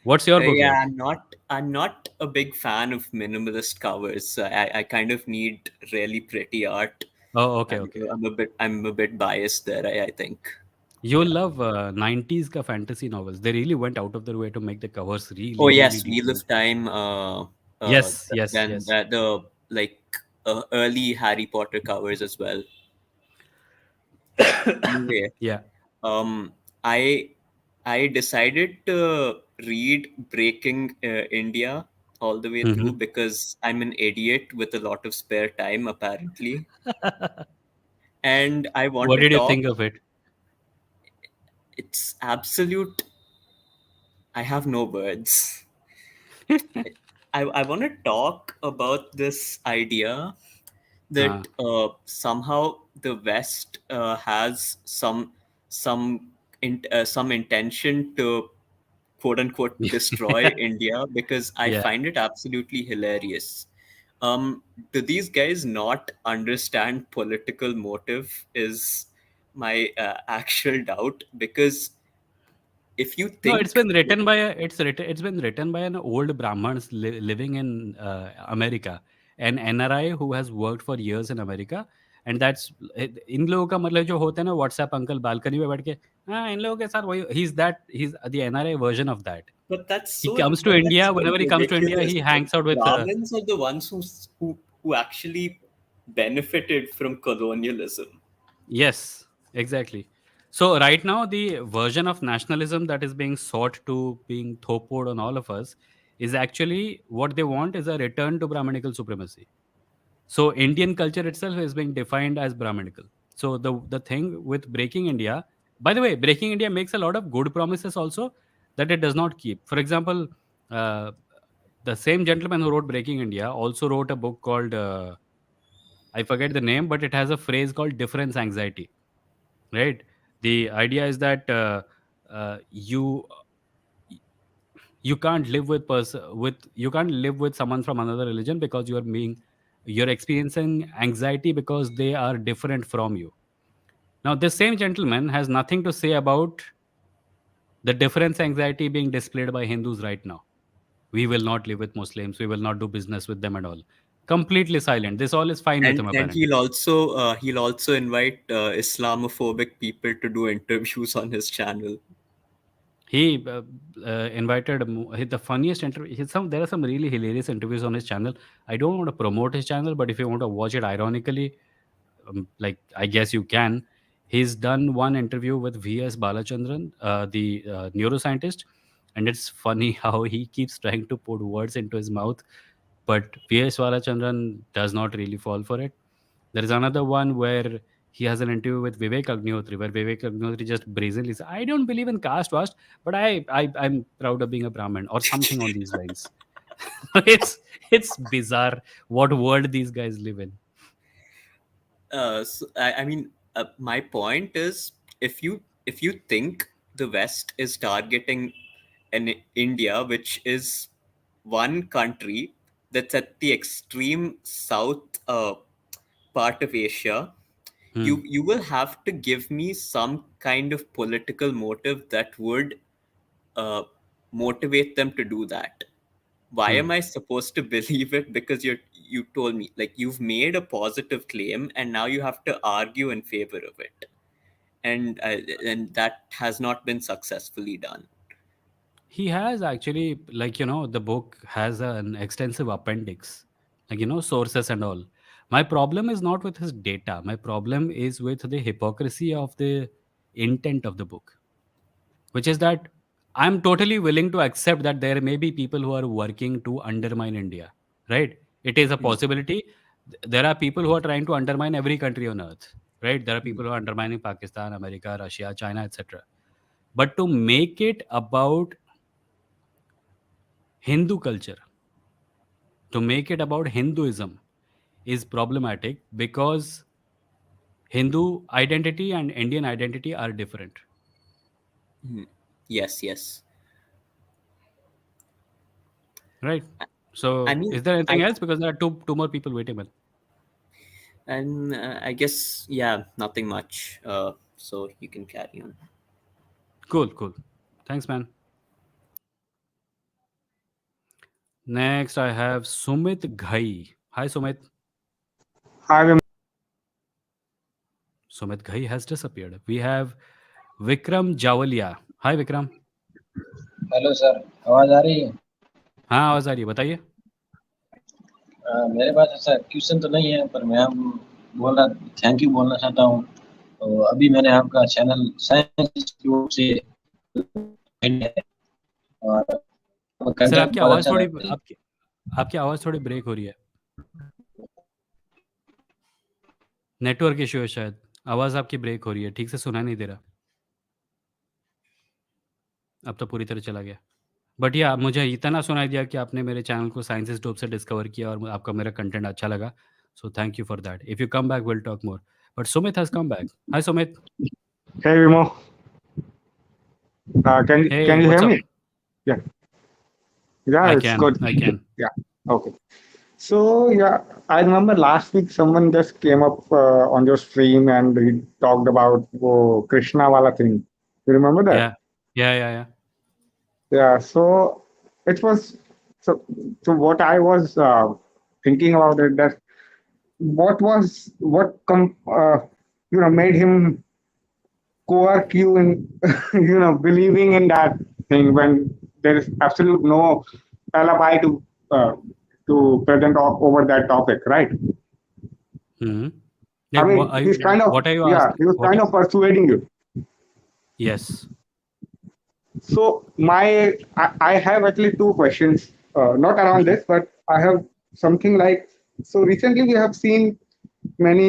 What's your book Yeah, like? I'm not a big fan of minimalist covers. So I kind of need really pretty art. Oh, okay, okay. I'm a bit biased there, I think. You'll love 90s ka fantasy novels. They really went out of their way to make the covers Oh really, really yes, Wheel decent. of Time. Yes, yes, Then yes. the like early Harry Potter covers as well. Anyway, Yeah. um, I I decided to read Breaking India all the way through Mhm. because I'm an idiot with a lot of spare time apparently, and I want What to did you talk. think of it? It's absolute. I have no words. I want to talk about this idea Uh, that somehow the West has some intention to quote unquote destroy India, because I yeah. find it absolutely hilarious. Um, do these guys not understand political motive? Is my actual doubt, because if you No, it's think been written by it's been written by an old Brahmins living in America, an NRI who has worked for years in America, and that's इन लोगों का मतलब जो होता है ना WhatsApp uncle balcony में बैठ के हाँ इन लोगों के साथ वही he's the NRI version of that. But that's He so comes to but that's India. so Whenever he comes to India, ridiculous. he The hangs out with Brahmins are the ones who actually benefited from colonialism. yes, exactly. So right now, the version of nationalism that is being sought to being thopoed on all of us is actually what they want is a return to Brahminical supremacy. So Indian culture itself is being defined as Brahminical. So the thing with breaking India, by the way, breaking India makes a lot of good promises also that it does not keep. For example, uh, the same gentleman who wrote Breaking India also wrote a book called I forget the name, but it has a phrase called difference anxiety. Right? The idea is that you can't live with you can't live with someone from another religion because you're experiencing anxiety because they are different from you. Now this same gentleman has nothing to say about the difference anxiety being displayed by Hindus right now. We will not live with Muslims, we will not do business with them and all. Completely silent. This all is fine with him And apparently. he'll also invite Islamophobic people to do interviews on his channel. He invited the funniest interview. There are some really hilarious interviews on his channel. I don't want to promote his channel, but if you want to watch it ironically, like I guess you can. He's done one interview with V.S. Balachandran, the neuroscientist, and it's funny how he keeps trying to put words into his mouth, but V.S. Balachandran does not really fall for it. There is another one where he has an interview with Vivek Agnihotri, where Vivek Agnihotri just brazenly says, "I don't believe in caste wash, but I'm proud of being a Brahmin," or something on these lines. It's bizarre what world these guys live in. I mean, my point is, if you think the West is targeting an India, which is one country that's at the extreme south part of Asia, Hmm. you will have to give me some kind of political motive that would uh, motivate them to do that. Why Hmm. am I supposed to believe it? Because you told me, like, you've made a positive claim and now you have to argue in favor of it, and that has not been successfully done. He has actually, like, the book has an extensive appendix, like, sources and all. My problem is not with his data. My problem is with the hypocrisy of the intent of the book, which is that I'm totally willing to accept that there may be people who are working to undermine India, right? It is a Hmm. possibility. There are people who are trying to undermine every country on earth, right? There are Hmm. people who are undermining Pakistan, America, Russia, China, etc. But to make it about Hindu culture, to make it about Hinduism is problematic because Hindu identity and Indian identity are different, Hmm. Yes, yes. right? I So, mean, is there I anything else? Because there are two more people waiting. Man. and I guess, yeah, nothing much. So you can carry on. Cool, cool. Thanks, man. Next, I have Sumit Ghai. Hi, Sumit. Hi, Sumit Ghai has disappeared. We have Vikram Jawaliya. Hi, Vikram. Hello sir, आवाज आ रही है? हाँ आवाज आ रही है, बताइए. मेरे पास ऐसा क्वेश्चन तो नहीं है, पर मैं बोलना थैंक यू बोलना चाहता हूँ। तो अभी मैंने आपका चैनल साइंस से है और सर कंटेंट बहुत अच्छा लगता है। आपकी आवाज थोड़ी ब्रेक हो रही है। नेटवर्क इश्यू है शायद, आवाज आपकी ब्रेक हो रही है, ठीक से सुना नहीं दे रहा। अब तो पूरी तरह चला गया। बट या मुझे इतना सुनाई दिया कि आपने मेरे चैनल को साइंस इज डोप से डिस्कवर किया और आपका मेरा कंटेंट अच्छा लगा। So thank you for that. If you come back will talk more. But Sumit has come back. Hi Sumit. Hey Vimo, hey can you hear what's up? me? Yeah, yeah, it's good. I can. Yeah, okay. So yeah, I remember last week someone just came up on your stream and he talked about Krishna wala thing. You remember that? या या Yeah. So it was so. So what I was thinking about it, that what made him coerce you in believing in that thing when there is absolute no alibi uh, to present over that topic, right? Hmm. I Like, mean, he's kind of what are you yeah, asking? he was kind of persuading you. Yes. So I have actually two questions, not around this, but I have something like, so recently we have seen many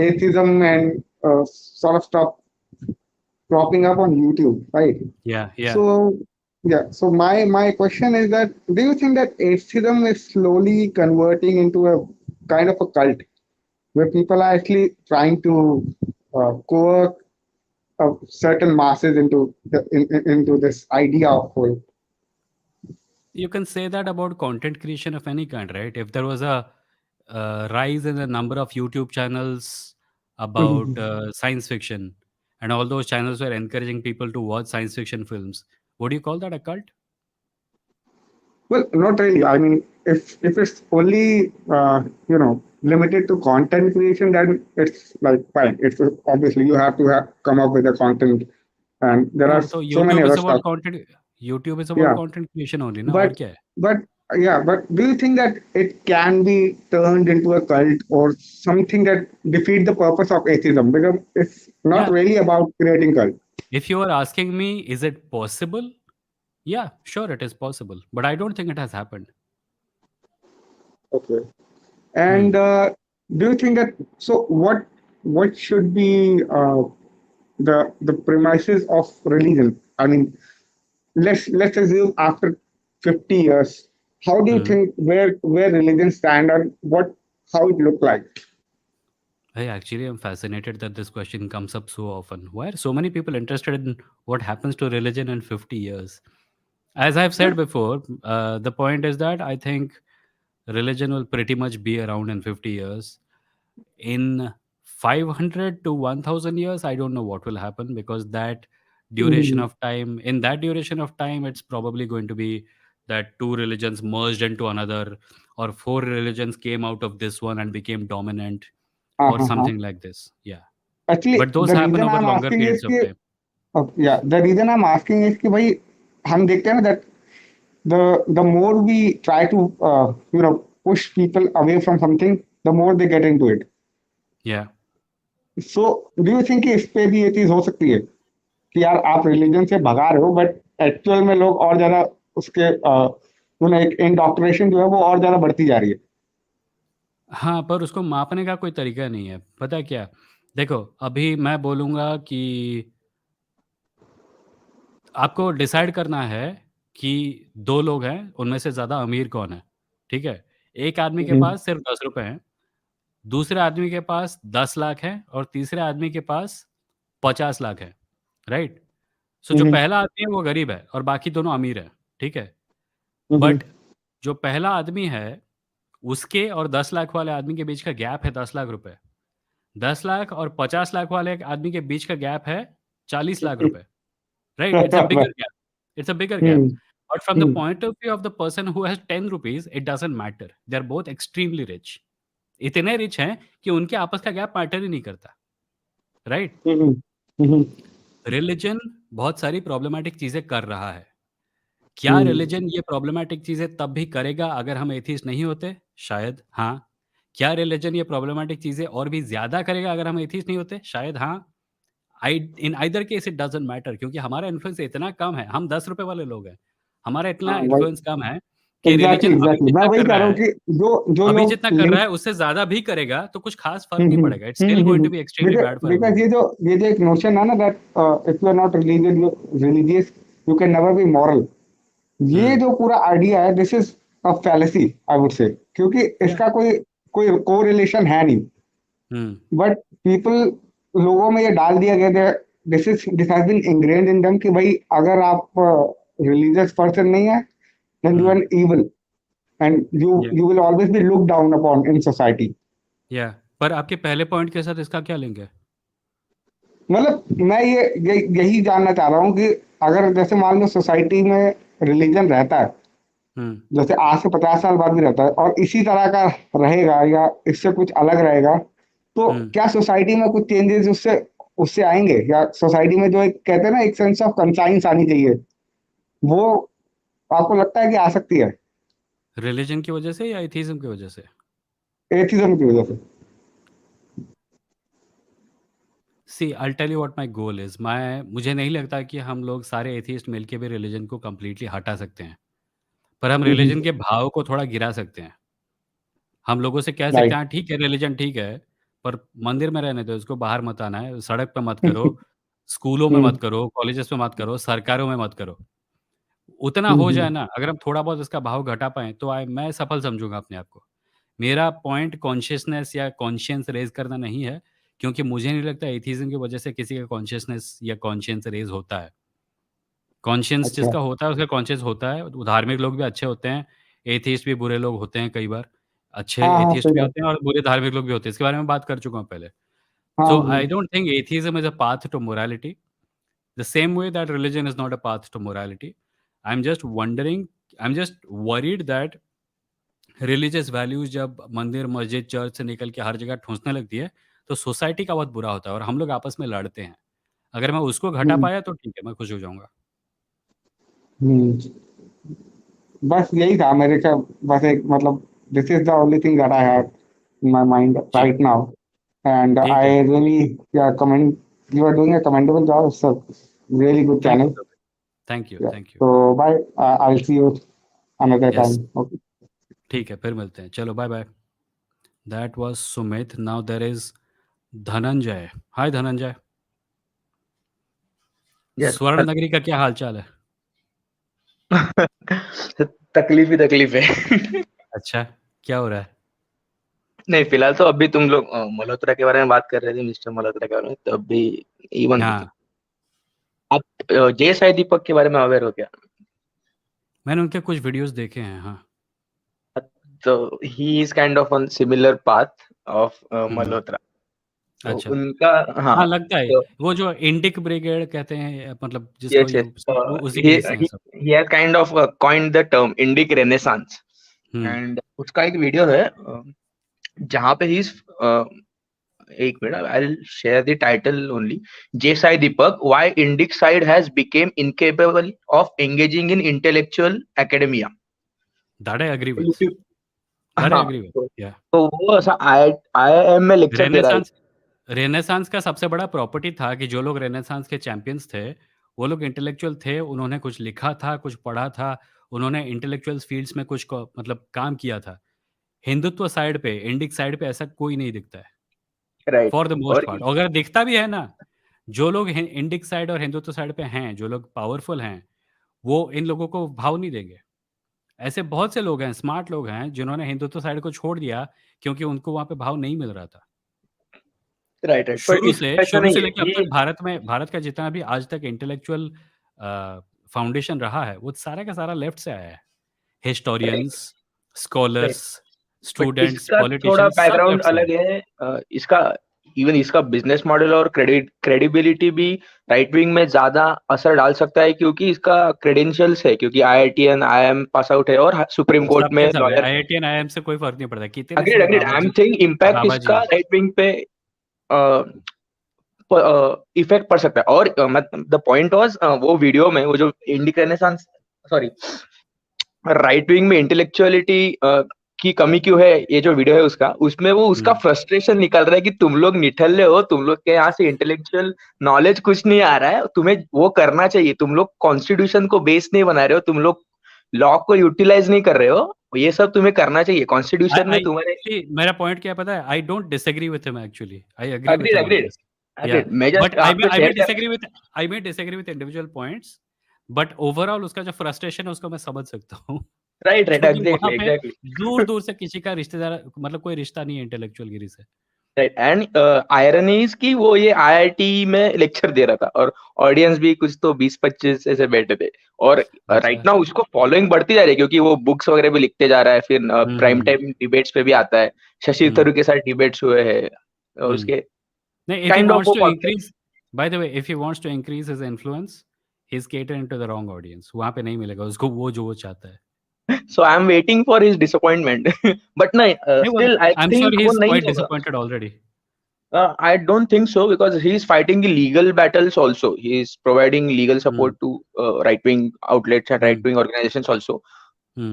atheism and sort of stuff cropping up on YouTube, right? Yeah. So yeah, so my question is that, do you think that atheism is slowly converting into a kind of a cult where people are actually trying to coerce certain masses into this idea of whole? You can say that about content creation of any kind, right? If there was a rise in the number of YouTube channels about Mhm. science fiction, and all those channels were encouraging people to watch science fiction films, would you call that a cult? Well, not really. I mean, if it's only limited to content creation, then it's like fine. It's obviously you have to come up with the content, and there are हाँ, तो so many YouTube other is about stuff. content. YouTube is about Yeah, content creation only, ना और but क्या है? but yeah, but do you think that it can be turned into a cult or something that defeat the purpose of atheism? Because it's not Yeah. really about creating cult. If you are asking me, is it possible? Yeah, sure, it is possible, but I don't think it has happened. Okay. And Hmm. do you think that, so what should be the premises of religion? I mean, let's assume after 50 years, how do you Hmm. think where religion stand, and how it look like? I actually am fascinated that this question comes up so often. Why are so many people interested in what happens to religion in 50 years? As I've said before, the point is that I think religion will pretty much be around in 50 years. In 500 to 1000 years, I don't know what will happen, because Mhm. in that duration of time, it's probably going to be that two religions merged into another, or four religions came out of this one and became dominant, or Uh-huh. something like this. Yeah. Actually, But those the happen reason over I'm longer asking is periods of कि time. yeah, the reason I'm asking is कि भाई हम देखते हैं ना that the more we try to push people away from something, the more they get into it. Yeah. So do you think कि इस पे भी ये चीज हो सकती है कि यार आप रिलीजन से भगा रहे हो, बट एक्चुअल में लोग और ज्यादा उसके एक इंडोक्ट्रिनेशन जो है वो और ज्यादा बढ़ती जा रही है? हाँ, पर उसको मापने का कोई तरीका नहीं है। पता है क्या? देखो, अभी मैं बोलूँगा कि आपको डिसाइड करना है कि 2 लोग हैं, उनमें से ज़्यादा अमीर कौन है, ठीक है? एक आदमी के हम्म, पास सिर्फ़ ₹10 हैं, दूसरे आदमी के पास 10 लाख हैं, और तीसरे आदमी के पास 50 लाख हैं, राइट? सो जो हम्म, पहला आदमी है वो गरीब है और बाकी दोनों अमीर हैं, ठीक है? हम्म, बट जो पहला आदमी है, उसके और 10 लाख वाले आदमी के बीच का गैप है 10 लाख रुपए। 10 लाख और 50 लाख वाले आदमी के बीच का गैप है 40 लाख रुपए, right? It's a bigger gap. It's a bigger gap. Hmm, But from the hmm, point of view of the person who has 10 rupees, it doesn't matter. They're both extremely rich. इतने rich हैं कि उनके आपस का gap matter ही नहीं करता, right? हम्म, हम्म, religion बहुत सारी प्रॉब्लमैटिक चीज़ें कर रहा है। क्या रिलीजन ये प्रॉब्लमैटिक चीज़ें तब भी करेगा अगर हम एथिस्ट नहीं होते? शायद, हाँ। क्या रिलीजन ये प्रॉब्लमैटिक चीज़ें और भी ज़्यादा करेगा अगर हम एथिस्ट नहीं होते? शायद, हाँ। In either case it doesn't matter, क्योंकि हमारा इन्फ्लुएंस इतना कम है, हम ₹10 वाले लोग हैं। हमारा इतना हाँ वही, इन्फ्लुएंस कम है कि एग्जैक्टली रिलीजन अभी एग्जैक्टली, मैं जितना वही कर कह रहा रहा हूँ है कि जो अभी लोग जितना कर रहा लिंक, है उससे ज़्यादा भी करेगा तो कुछ ख़ास फ़र्क नहीं पड़ेगा। It's still going to be extremely bad for because everyone. ये जो एक नोशन है ना that if you are not religious you can never be moral, ये हुँ, जो पूरा आइडिया है this is a fallacy I would say, क्योंकि या इसका कोई कोई कोरिलेशन है नहीं, हुँ, बट पीपल, लोगों में ये डाल दिया गया है, this has been ingrained in them कि भाई अगर आप रिलीजियस पर्सन नहीं है then you hmm, are evil and या you will always be looked down upon in society. या पर आपके पहले पॉइंट के साथ इसका क्या लिंक है? मतलब मैं यही जानना चाह रहा हूँ कि अगर जैसे मान लो सोसाइटी में रिलीजन रहता है, हुँ, जैसे आज से 50 साल बाद भी रहता है और इसी तरह का रहेगा या इससे कुछ अलग रहेगा, तो हुँ। क्या सोसाइटी में कुछ चेंजेस उससे उससे आएंगे, या सोसाइटी में जो एक कहते हैं ना एक सेंस ऑफ कंसाइंस आनी चाहिए, वो आपको लगता है कि आ सकती है रिलीजन की वजह से या एथियज़्म की वजह से? एथिज्म की वजह से? See I will tell you what my goal is. मुझे नहीं लगता कि हम लोग सारे एथियस्ट मिलके भी रिलीजन को कंप्लीटली हटा सकते हैं। पर हम रिलीजन के भाव को थोड़ा गिरा सकते हैं। हम लोगों से कह सकते राइट। हैं, हाँ, ठीक है, रिलीजन ठीक है, पर मंदिर में रहने दो, इसको बाहर मत आना है, सड़क पे मत करो, स्कूलों में मत करो, कॉलेजेस में मत करो, सरकारों में मत करो। उतना हो जाए ना, अगर हम थोड़ा बहुत इसका भाव घटा पाएँ, तो मैं सफल समझूँगा अपने आप को। मेरा पॉइंट कॉन्शियसनेस या कॉन्शियंस रेज़ करना नहीं है, क्योंकि मुझे नहीं लगता एथियज़्म की वजह से किसी का कॉन्शियसनेस या कॉन्शियंस रेज़ होता है। कॉन्शियंस अच्छा। जिसका होता है, उसका कॉन्शियस होता है। धार्मिक लोग भी अच्छे होते हैं, एथियस्ट भी बुरे लोग होते हैं कई बार। अच्छे हाँ हाँ एथियस्ट सही भी बात। होते हैं और बुरे धार्मिक लोग भी होते हैं। इसके बारे में बात कर चुका हूँ पहले। हाँ So I don't think atheism is a path to morality. The same way that religion is not a path to morality. I'm just wondering, I'm just worried that religious values जब मंदिर, मस्जिद, चर्च से निकल के हर जगह ठूँसने लगती है, तो सोसाइटी का बहुत बुरा होता है और हम लोग आपस में लड़ते हैं। अगर मैं उसको घटा हम्म, पाया तो ठीक है, मैं खुश हो जाऊँगा। हम्म। बस यही था मेरे का, बस एक मतलब this is the only thing that I have in my mind जी, राइट नाउ, एंड ठीक है। I really commend, you are doing a commendable job, it's a really good thank you channel. So much. Thank you, thank you. So bye, I'll see you another yes, time. Okay. ठीक है, फिर मिलते हैं। चलो bye bye. That was Sumit, now there is Dhananjay. Hi Dhananjay. Yes. स्वर्ण नगरी का क्या हाल-चाल है? तकलीफ ही तकलीफ है। अच्छा, क्या हो रहा है? नहीं, फिलहाल तो अभी तुम लोग मल्होत्रा के बारे में बात कर रहे थे, मिस्टर मल्होत्रा के बारे में, तो अभी इवन हाँ, आप जय साई दीपक के बारे में अवेयर हो क्या? मैंने उनके कुछ वीडियोज़ देखे हैं, हाँ। तो he is kind of on similar path of hmm, Malhotra. तो अच्छा। उनका, हाँ, हाँ, लगता है। तो वो जो इंडिक ब्रिगेड कहते हैं, मतलब जिसको यस ये यस, सब वो उसी के ही हिस्से हैं सब। He has kind of coined the term Indic renaissance. Hmm, and उसका एक वीडियो है जहाँ पे ही एक minute, I will share the title only. Jai Sai Deepak, why Indic side has become incapable of engaging in intellectual academia. That I agree with, YouTube, that I हाँ, agree with, या। तो वो ऐसा IIM में लेक्चर दे रहा है। रेनेसांस रेनेसांस का सबसे बड़ा प्रॉपर्टी था कि जो लोग रेनेसांस के चैंपियंस थे, वो लोग इंटेलेक्चुअल थे, उन्होंने कुछ लिखा था, कुछ पढ़ा था, उन्होंने इंटेलेक्चुअल फील्ड्स में कुछ मतलब काम किया था। हिंदुत्व साइड पे, इंडिक साइड पे ऐसा कोई नहीं दिखता है, राइट। फॉर द मोस्ट और पार्ट। और अगर दिखता भी है ना, जो लोग इंडिक साइड और हिंदुत्व साइड पे हैं, जो लोग पावरफुल हैं, वो इन लोगों को भाव नहीं देंगे। ऐसे बहुत से लोग हैं, स्मार्ट लोग हैं, जिन्होंने हिंदुत्व साइड को छोड़ दिया क्योंकि उनको वहाँ पे भाव नहीं मिल रहा था। राइट राइट, पर शुरू इस से ऐसा शुरू नहीं से है लेके अब ये। तक भारत का जितना भी आज तक इंटेलेक्चुअल फाउंडेशन रहा है, वो सारा का सारा लेफ्ट से आया है। Right historians, scholars, right, but students, इसका थोड़ा पॉलिटिशियंस सब बैकग्राउंड लेफ्ट से आए अलग हैं। है। इसका इवन इसका बिजनेस मॉडल और क्रेडिबिलिटी भी राइट विंग में ज्यादा असर डाल सकता है, क्योंकि इसका क्रेडेंशियल्स है, क्योंकि IITN IIM पास आउट है और सुप्रीम कोर्ट सबके में सब है, लॉयर है। आईआईटी एंड आईआईएम से कोई फर्क नहीं पड़ता, कितने अग्रीड से agreed, I am saying impact Baba ji इसका राइट विंग पे इफेक्ट पड़ सकता है। और द पॉइंट वाज, वो वीडियो में वो जो Indic renaissance sorry, right wing में इंटेलेक्चुअलिटी की कमी क्यों है, ये जो वीडियो है उसका, उसमें वो उसका फ्रस्ट्रेशन निकल रहा है कि तुम लोग निठल्ले हो, तुम लोग के यहाँ से इंटेलेक्चुअल नॉलेज कुछ नहीं आ रहा है, तुम्हें वो करना चाहिए, तुम लोग कॉन्स्टिट्यूशन को बेस नहीं बना रहे हो, तुम लोग लॉ को यूटिलाइज नहीं कर रहे हो, ये सब तुम्हें करना चाहिए कॉन्स्टिट्यूशन में तुम्हारे। मेरा पॉइंट क्या है पता है, I don't disagree with him actually, I agree with agreed him on agreed this. Yeah agreed, मैं बट जस्ट आपको शेयर कर। I may disagree with individual points, but overall उसका जो फ्रस्ट्रेशन है उसको मैं समझ सकता हूँ। राइट राइट, क्योंकि वहां एग्जैक्टली पे एग्जैक्टली, दूर दूर से किसी का रिश्तेदार, मतलब कोई रिश्ता नहीं है इंटेलेक्चुअल गिरी से। राइट। एंड आयरनी इज कि वो ये आईआईटी में लेक्चर दे रहा था और ऑडियंस भी कुछ तो 20-25 ऐसे बैठे थे, और राइट नाउ उसको फॉलोइंग बढ़ती जा रही है क्योंकि वो बुक्स वगैरह भी लिखते जा रहा है, फिर प्राइम टाइम डिबेट्स पे भी आता है, शशि थरूर के साथ डिबेट्स हुए हैं, और उसके नहीं, if he kind of wants वो to concept। increase, by the way, if he wants to increase his influence, he's catering to the wrong audience. वहां पे नहीं मिलेगा उसको वो जो वो चाहता है। So I am waiting for his disappointment, but no, नहीं, वो still I I'm sure think वो he's नहीं quite होगा। disappointed already. I don't think so because he is fighting the legal battles also. He is providing legal support to right-wing outlets and right-wing organizations also. Hmm.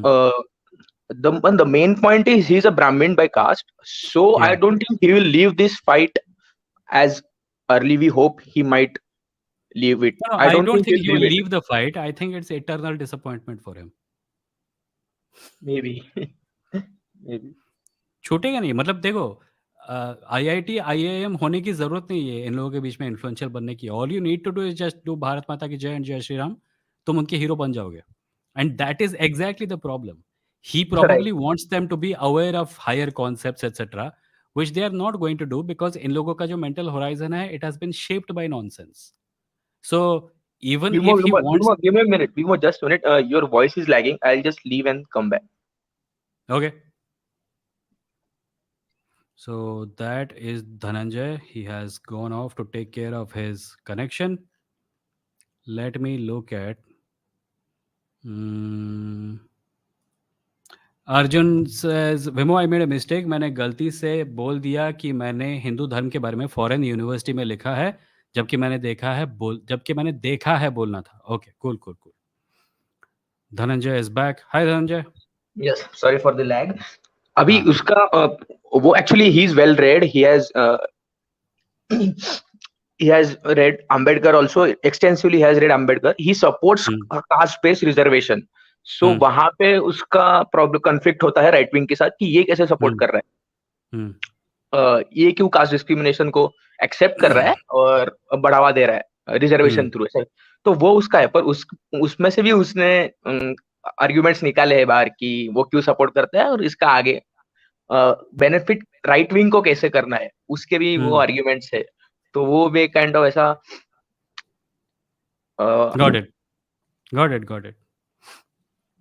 The main point is he is a Brahmin by caste, so I Yeah. don't think he will leave this fight as early we hope he might leave it. No, I I don't don't think think he'll he will leave it. leave the fight. I think it's eternal disappointment for him. Maybe. Maybe. छूटेगा नहीं, मतलब देखो, IIT IIM होने की जरूरत नहीं है इन लोगों के बीच में इन्फ्लुएंशियल बनने की। All you need to do is just do Bharat माता की जय एंड जय श्री राम, तुम उनके हीरो बन जाओगे। And that is exactly the problem. He Right. probably wants them to be aware of higher concepts etc, which they are not going to do because इन लोगों का जो mental horizon है, it has been shaped by nonsense. So even Bimo, if he Bimo, wants, Bimo, give me a minute. Bimo, just a minute. Your voice is lagging. I'll just leave and come back. okay, so that is Dhananjay. He has gone off to take care of his connection. Let me look at Arjun says, Vimo, I made a mistake. मैंने गलती से बोल दिया कि मैंने हिंदू धर्म के बारे में फॉरेन यूनिवर्सिटी में लिखा है, जबकि मैंने देखा है बोलना था। Okay, cool cool cool. Dhananjay is back. Hi Dhananjay. Yes, sorry for the lag. अभी हाँ। उसका वो actually he is well read. He has read Ambedkar also extensively. He has read Ambedkar. He supports caste-based reservation. So वहां पे उसका problem conflict होता है right wing के साथ कि ये कैसे सपोर्ट कर रहा है, ये क्यों कास्ट डिस्क्रिमिनेशन को एक्सेप्ट कर रहा है और बढ़ावा दे रहा है रिजर्वेशन थ्रू ऐसे। तो वो उसका है, पर उसमें से भी उसने आर्ग्यूमेंट्स निकाले हैं बाहर कि वो क्यों सपोर्ट करता है और इसका आगे बेनिफिट राइट विंग को कैसे करना है, उसके भी वो आर्ग्यूमेंट्स है। तो वो भी काइंड ऑफ ऐसा गॉट इट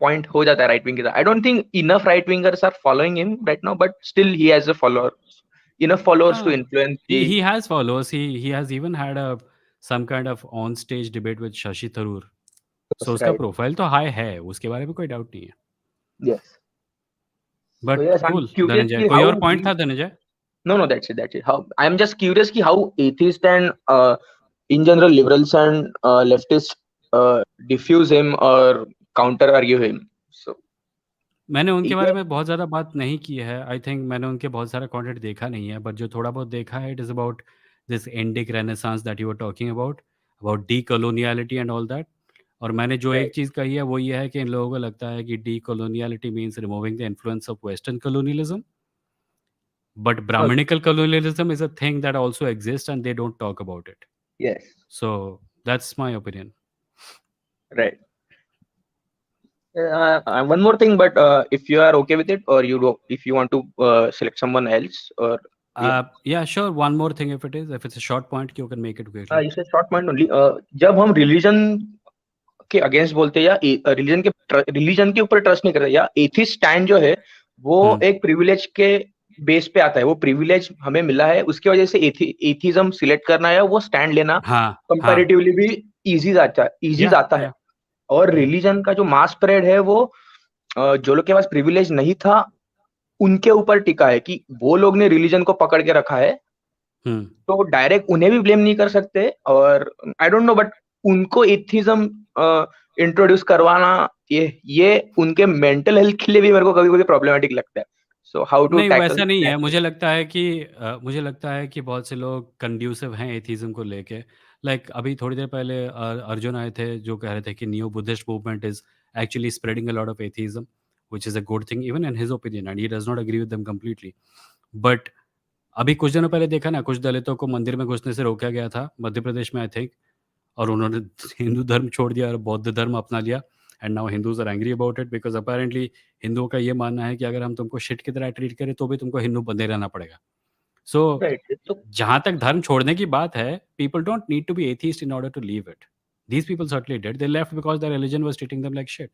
पॉइंट हो जाता है राइट विंग के साथ। I don't think enough right wingers are following him right now, but still he has enough followers to influence he has followers. He has even had some kind of on stage debate with Shashi Tharoor. So उसका profile तो high है, उसके बारे में कोई doubt नहीं है। Yes. But So yes, cool. I'm curious Dhananjay, कोई और पॉइंट था Dhananjay? No, that's it. How I'm just curious कि how atheists and in general liberals and leftists diffuse him or counter argue him. So मैंने उनके बारे में बहुत ज़्यादा बात नहीं की है। आई थिंक मैंने उनके बहुत सारा कंटेंट देखा नहीं है, बट जो थोड़ा बहुत देखा है, it is about this Indic renaissance that you were talking about D coloniality and all that. और मैंने जो एक चीज़ कही है वो ये है कि इन लोगों को लगता है कि D coloniality means removing the influence of western colonialism, but Brahminical colonialism is a thing that also exists and they don't talk about it. Yes. So that's my opinion. Right. One more thing, but if you are okay with it, or if you want to select someone else, or yeah, sure. One more thing, if it's a short point, you can make it quickly. it's a short point only. जब हम religion के against बोलते हैं या religion के ऊपर trust नहीं करते, या एथिस्ट स्टैंड जो है वो एक प्रिविलेज के बेस पे आता है, वो प्रिविलेज हमें मिला है, उसकी वजह से एथिज्म सिलेक्ट करना है, वो स्टैंड लेना कंपैरेटिवली भी इजी जाता है। और रिलीजन का जो मास स्प्रेड है वो जो लोग के पास प्रिविलेज नहीं था उनके ऊपर टिका है कि वो लोग ने रिलीजन को पकड़ के रखा है, तो डायरेक्ट उन्हें भी ब्लेम नहीं कर सकते। और आई डोंट नो, बट उनको एथिज्म इंट्रोड्यूस करवाना, ये उनके मेंटल हेल्थ के लिए भी मेरे को कभी कभी प्रॉब्लमेटिक लगता है. सो हाउ टू नहीं, टैकल वैसा नहीं है। दैट? मुझे लगता है कि बहुत से लोग कंड्यूसिव हैं एथीज़्म को लेके। लाइक अभी थोड़ी देर पहले अर्जुन आए थे जो कह रहे थे कि new Buddhist movement is actually spreading a lot of atheism, which is a good thing even in his opinion and he does not agree with them completely. But अभी कुछ दिनों पहले देखा ना, कुछ दलितों को मंदिर में घुसने से रोका गया था मध्य प्रदेश में आई थिंक, और उन्होंने हिंदू धर्म छोड़ दिया और बौद्ध धर्म अपना लिया। And now Hindus are angry about it because apparently हिंदुओं का ये मानना है कि अगर हम तुमको शिट की तरह ट्रीट करें तो भी तुमको हिंदू बने रहना पड़ेगा। So right. तो जहां तक धर्म छोड़ने की बात है, people don't need to be atheist in order to leave it. These people certainly did, they left because their religion was treating them like shit,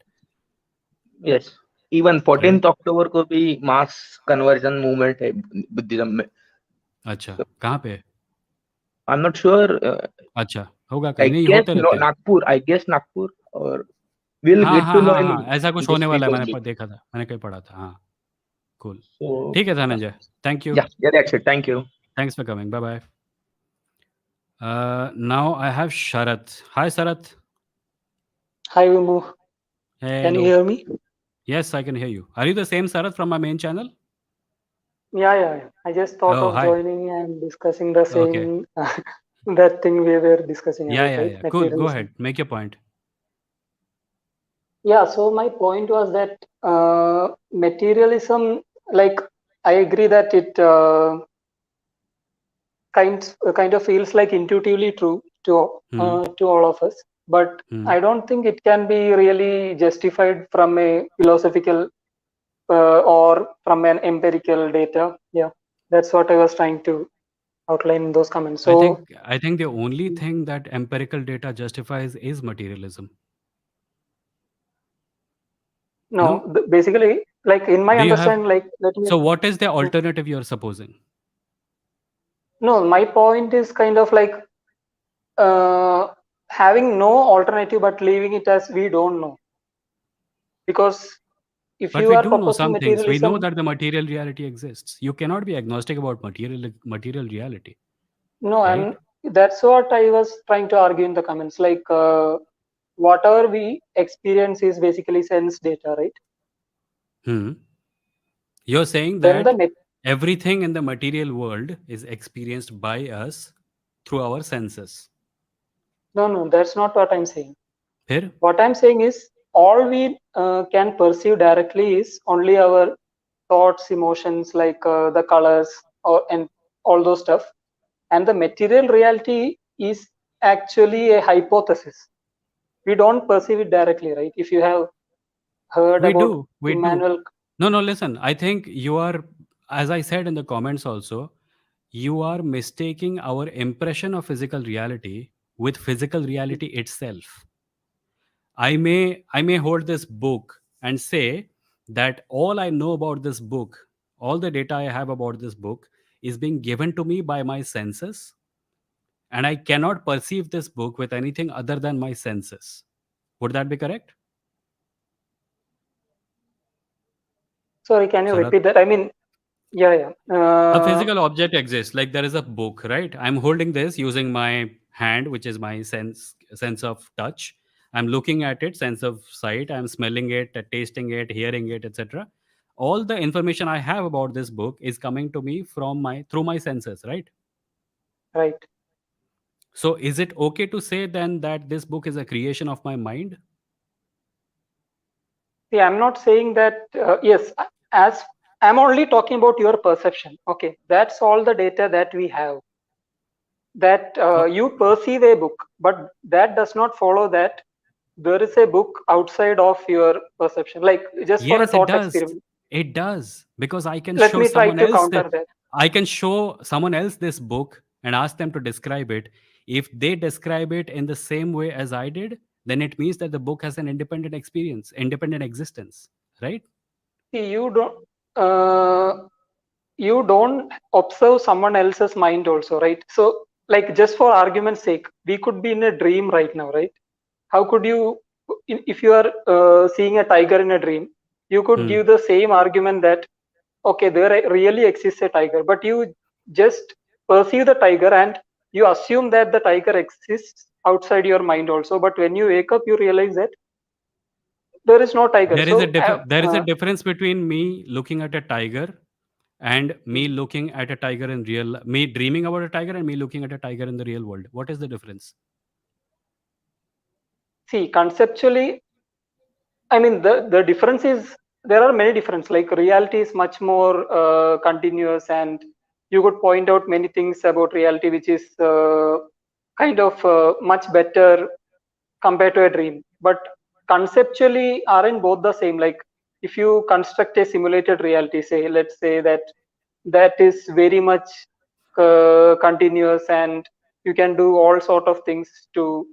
yes, even right? 14th अक्टूबर को भी मास कन्वर्जन मूवमेंट है Buddhism में. अच्छा, कहाँ पे? I am not sure. अच्छा, होगा आई कहीं, नहीं गेस होते रहते हैं। नागपुर, आई गेस नागपुर, और we'll हाँ get हाँ to know हाँ in हाँ, ऐसा कुछ this होने वाला week है, only. देखा था, मैंने कहीं पढ़ा था। हाँ, cool. So ठीक है Dhananjay, thank you, yeah, that's it. Thank you. thanks for coming, bye bye. Now I have Sharat. Hi Sharat. Hi, Vimu. Can you Hello. hear me? Yes, I can hear you. Are you the same Sharat from my main channel? Yeah. I just thought Oh, of hi. joining and discussing the Okay. same that thing we were discussing about, right? Yeah. Cool. Go Materialism. ahead. Make your point. Yeah. So my point was that materialism, like, I agree that it kind of feels like intuitively true Hmm. to all of us, but Hmm. I don't think it can be really justified from a philosophical or from an empirical data. Yeah, that's what I was trying to outline in those comments. I So think the only thing that empirical data justifies is materialism. no, No? basically, like in my Do you have? understanding, like let me. So what is the alternative you're supposing? No, my point is kind of like having no alternative but leaving it as we don't know, because if But you we are do know proposing some things. We know materialism, that the material reality exists. You cannot be agnostic about material reality, no, right? and that's what I was trying to argue in the comments. Like whatever we experience is basically sense data, right? Hmm. You're saying Then the that everything in the material world is experienced by us through our senses. no, that's not what I'm saying. Here? What I'm saying is all we can perceive directly is only our thoughts, emotions, like the colors and all those stuff. And the material reality is actually a hypothesis. We don't perceive it directly, right? If you have heard We about do. We do. Immanuel, No, listen. I think you are, as I said in the comments also, you are mistaking our impression of physical reality with physical reality itself. I may hold this book and say that all I know about this book, all the data I have about this book is being given to me by my senses, and I cannot perceive this book with anything other than my senses. Would that be correct? sorry, can you Sarat? repeat that? I mean, yeah. A physical object exists, like there is a book, right? I'm holding this using my hand, which is my sense of touch. I'm looking at it, sense of sight. I'm smelling it, tasting it, hearing it, etc. All the information I have about this book is coming to me from my through my senses, right? Right. So is it okay to say then that this book is a creation of my mind? See, I'm not saying that, yes, as I'm only talking about your perception. Okay, that's all the data that we have. That Oh, you perceive a book, but that does not follow that there is a book outside of your perception. Like just for a yes, it thought does. experiment. It does, because I can Let show me try someone to else counter that. I can show someone else this book and ask them to describe it. If they describe it in the same way as I did, then it means that the book has an independent experience, independent existence, right? See, you don't observe someone else's mind also, right? So, like just for argument's sake, we could be in a dream right now, right? How could you, if you are seeing a tiger in a dream, you could Hmm. give the same argument that okay, there really exists a tiger, but you just perceive the tiger and you assume that the tiger exists outside your mind also. But when you wake up, you realize that there is no tiger. There is a So there is a difference between me looking at a tiger and me Mhm. looking at a tiger in real, me dreaming about a tiger and me looking at a tiger in the real world. What is the difference? See, conceptually, I mean, the difference is there are many differences. Like reality is much more continuous, and you could point out many things about reality, which is kind of much better compared to a dream. But conceptually, aren't both the same? Like if you construct a simulated reality, say, let's say that is very much continuous, and you can do all sort of things to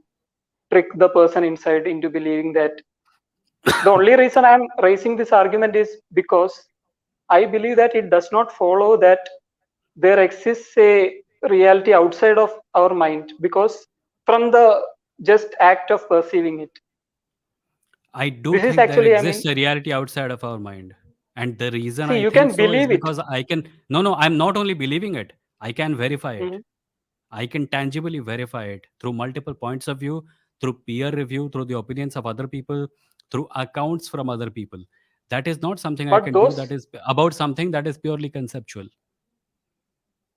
trick the person inside into believing that. The only reason I'm raising this argument is because I believe that it does not follow that there exists a reality outside of our mind, because from the just act of perceiving it, I do this is think there actually, I mean, exists a reality outside of our mind. And the reason see, I you think can so is believe it. because I can, no, I'm not only believing it, I can verify it. Mhm. I can tangibly verify it through multiple points of view, through peer review, through the opinions of other people, through accounts from other people. That is not something I But can do. those, That is about something that is purely conceptual.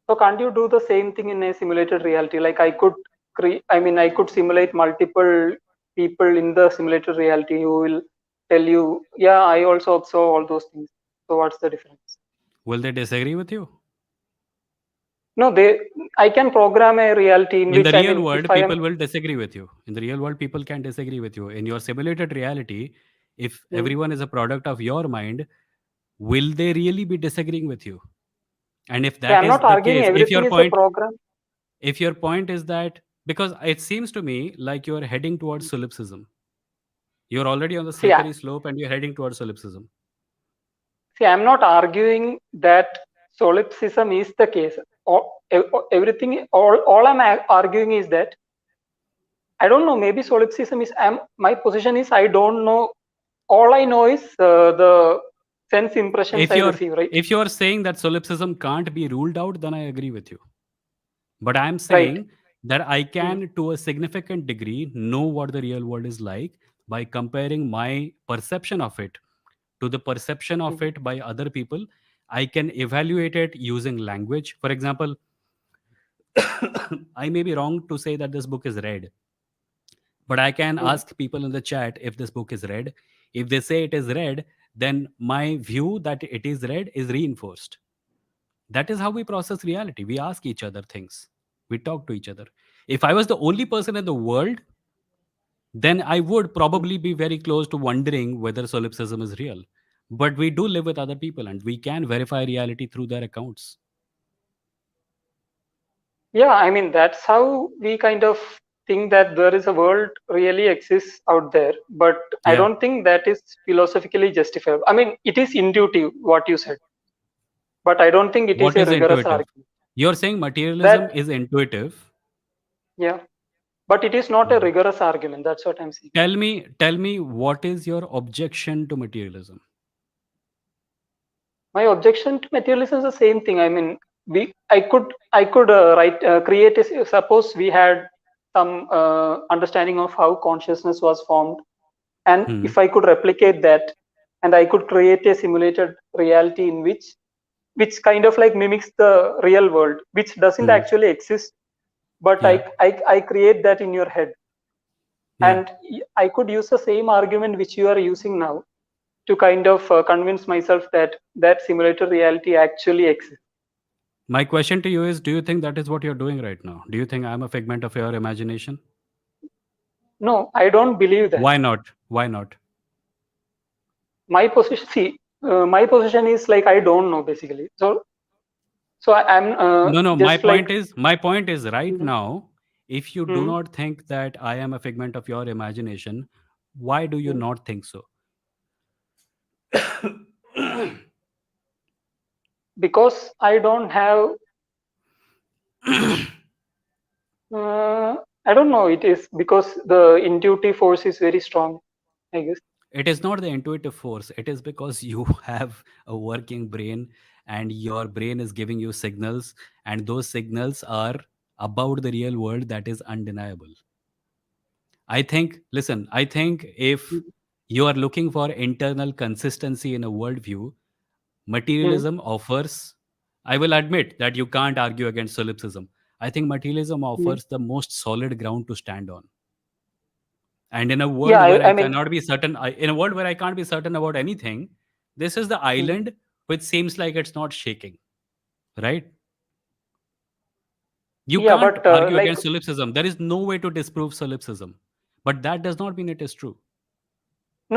so can't you do the same thing in a simulated reality? Like I could create, I mean, I could simulate multiple people in the simulated reality who will tell you, yeah, I also observe all those things. So what's the difference? Will they disagree with you? No, I can program a reality in In the which, I real mean, if world, I am, people will disagree with you. In the real world, people can disagree with you. In your simulated reality, if Hmm. everyone is a product of your mind, will they really be disagreeing with you? And if yeah, that I'm is not the arguing case, everything is a program. if your point is that, because it seems to me like you're heading towards solipsism, you're already on the See, slippery slope and you're heading towards solipsism. I'm not arguing that solipsism is the case. Everything, all I'm arguing is that I don't know. Maybe solipsism is. My position is I don't know. All I know is the sense impressions If I you're receive. Right. if you're saying that solipsism can't be ruled out, then I agree with you. But I'm Right. saying that I Mm. can, to a significant degree, know what the real world is like by comparing my perception of it to the perception of Mhm. it by other people. I can evaluate it using language. For example, I may be wrong to say that this book is read, but I can Mhm. ask people in the chat if this book is read. If they say it is read, then my view that it is read is reinforced. That is how we process reality. We ask each other things, we talk to each other. If I was the only person in the world, then I would probably be very close to wondering whether solipsism is real. But we do live with other people and we can verify reality through their accounts. Yeah. I mean, that's how we kind of think that there is a world really exists out there. But I Yeah. don't think that is philosophically justifiable. I mean, it is intuitive what you said, but I don't think it is What a is rigorous intuitive? argument. You're saying materialism That is intuitive. Yeah, but it is not a Mhm. rigorous argument. That's what I'm saying. Tell me what is your objection to materialism? My objection to materialism is the same thing. I mean, I could write create a, suppose we had some understanding of how consciousness was formed, and Hmm. if I could replicate that, and I could create a simulated reality in which kind of like mimics the real world, which doesn't Hmm. actually exist, but Yeah. I create that in your head, Yeah. and I could use the same argument which you are using now to kind of convince myself that that simulated reality actually exists. My question to you is, do you think that is what you're doing right now? Do you think I'm a figment of your imagination? No, I don't believe that. Why not? Why not? My position, see, my position is like I don't know basically. So I'm No, no. My just like. point is, my point is right Mhm, now, if you do mhm, not think that I am a figment of your imagination, why do you mhm. not think so? Because I don't have. Uh, I don't know. It is because the intuitive force is very strong, I guess. It is not the intuitive force. It is because you have a working brain and your brain is giving you signals, and those signals are about the real world that is undeniable. I think, listen, I think if You are looking for internal consistency in a worldview. Materialism offers, I will admit that you can't argue against solipsism. I think materialism offers the most solid ground to stand on. And in a world Yeah, where I I mean, cannot be certain, in a world where I can't be certain about anything, this is the island which seems like it's not shaking, right? You yeah, can't but argue like, against solipsism. There is no way to disprove solipsism. But that does not mean it is true.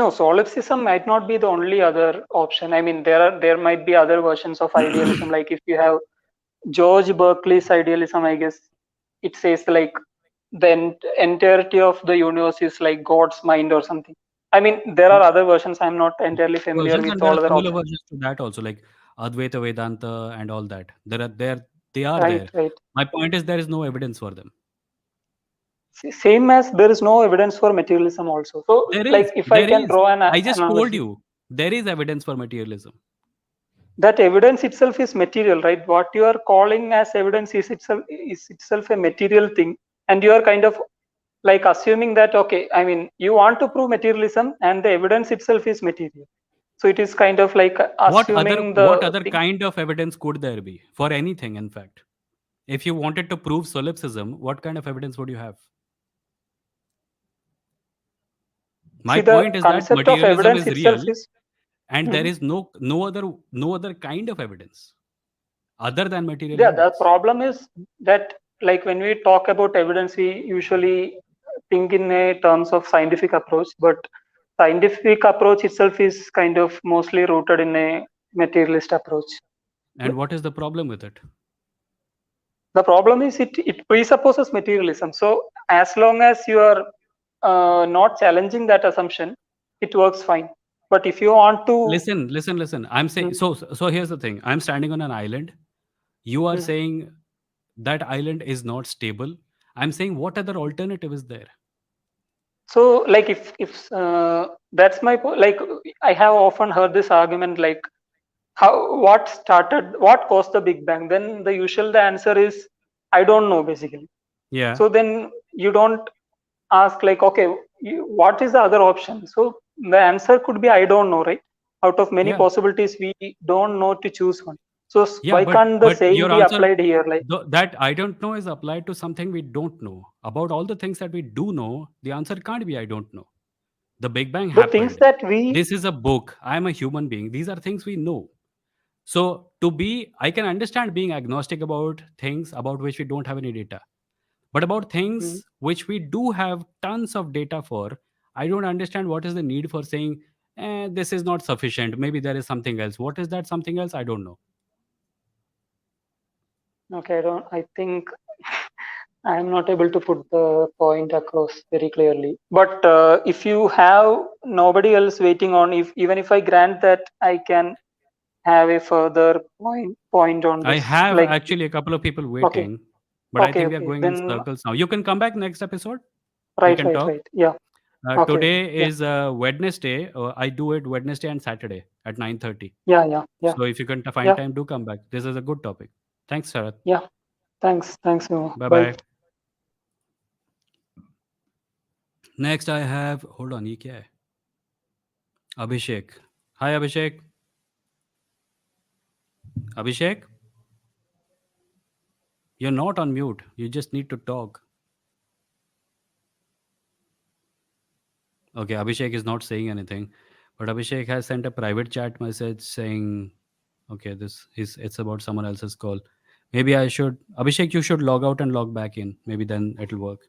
no, solipsism might not be the only other option. I mean, there might be other versions of idealism. Like if you have George Berkeley's idealism, I guess it says like the entirety of the universe is like God's mind or something. I mean, there are other versions. I'm not entirely familiar Versions, with and there all are other similar options. versions to that also, like Advaita Vedanta and all that. They are Right, there. right. My point is there is no evidence for them. Same as there is no evidence for materialism also. So, There like, is. if I There can is. draw an I just told analogy, you there is evidence for materialism. that evidence itself is material, right? What you are calling as evidence is itself a material thing, and you are kind of like assuming that, okay, I mean, you want to prove materialism, and the evidence itself is material. So it is kind of like assuming What the other thing. kind of evidence could there be for anything, in fact? If you wanted to prove solipsism, what kind of evidence would you have? My See, the point is that concept of materialism evidence is itself real, is. and there Mhm. is no other kind of evidence other than material Yeah, the evidence. problem is that, like, when we talk about evidence, we usually think in a terms of scientific approach, but scientific approach itself is kind of mostly rooted in a materialist approach. And what is the problem with it? The problem is it presupposes materialism. So as long as you are not challenging that assumption, it works fine. But if you want to, Listen. I'm saying, so here's the thing. I'm standing on an island. You are saying that island is not stable. I'm saying, what other alternative is there? so like if that's my point. Like, I have often heard this argument, like, what caused the Big Bang? Then the answer is, I don't know, basically. Yeah. So then you don't ask, like, okay, what is the other option? So the answer could be, I don't know, right? Out of many Yeah. possibilities, we don't know to choose one. So Yeah, why can't the but saying your be answer, applied here? Like, that I don't know is applied to something we don't know. About all the things that we do know, the answer can't be I don't know. The Big Bang the things happened. that we This is a book. I am a human being. These are things we know. So I can understand being agnostic about things about which we don't have any data. But about things which we do have tons of data for, I don't understand what is the need for saying, this is not sufficient. Maybe there is something else. What is that something else? I don't know. Okay, I think I am not able to put the point across very clearly. But if you have nobody else waiting on, even if I grant that, I can have a further point on I this. have Like, actually a couple of people okay, waiting, but I think we are okay, going in then circles now. You can come back next episode. We right, can right, talk. right. Yeah. Okay. Today Yeah. is Wednesday. I do it Wednesday and Saturday at 9:30. Yeah. So if you can find Yeah. time, do come back. This is a good topic. Thanks, Sarath. Yeah. Thanks. Nemo. Bye Bye. bye. Next, I have. Hold on, ये क्या है? Abhishek. Hi, Abhishek. Abhishek, you're not on mute. You just need to talk. Okay, Abhishek is not saying anything, but Abhishek has sent a private chat message saying, okay, it's about someone else's call. Maybe I should, Abhishek, you should log out and log back in. Maybe then it'll work.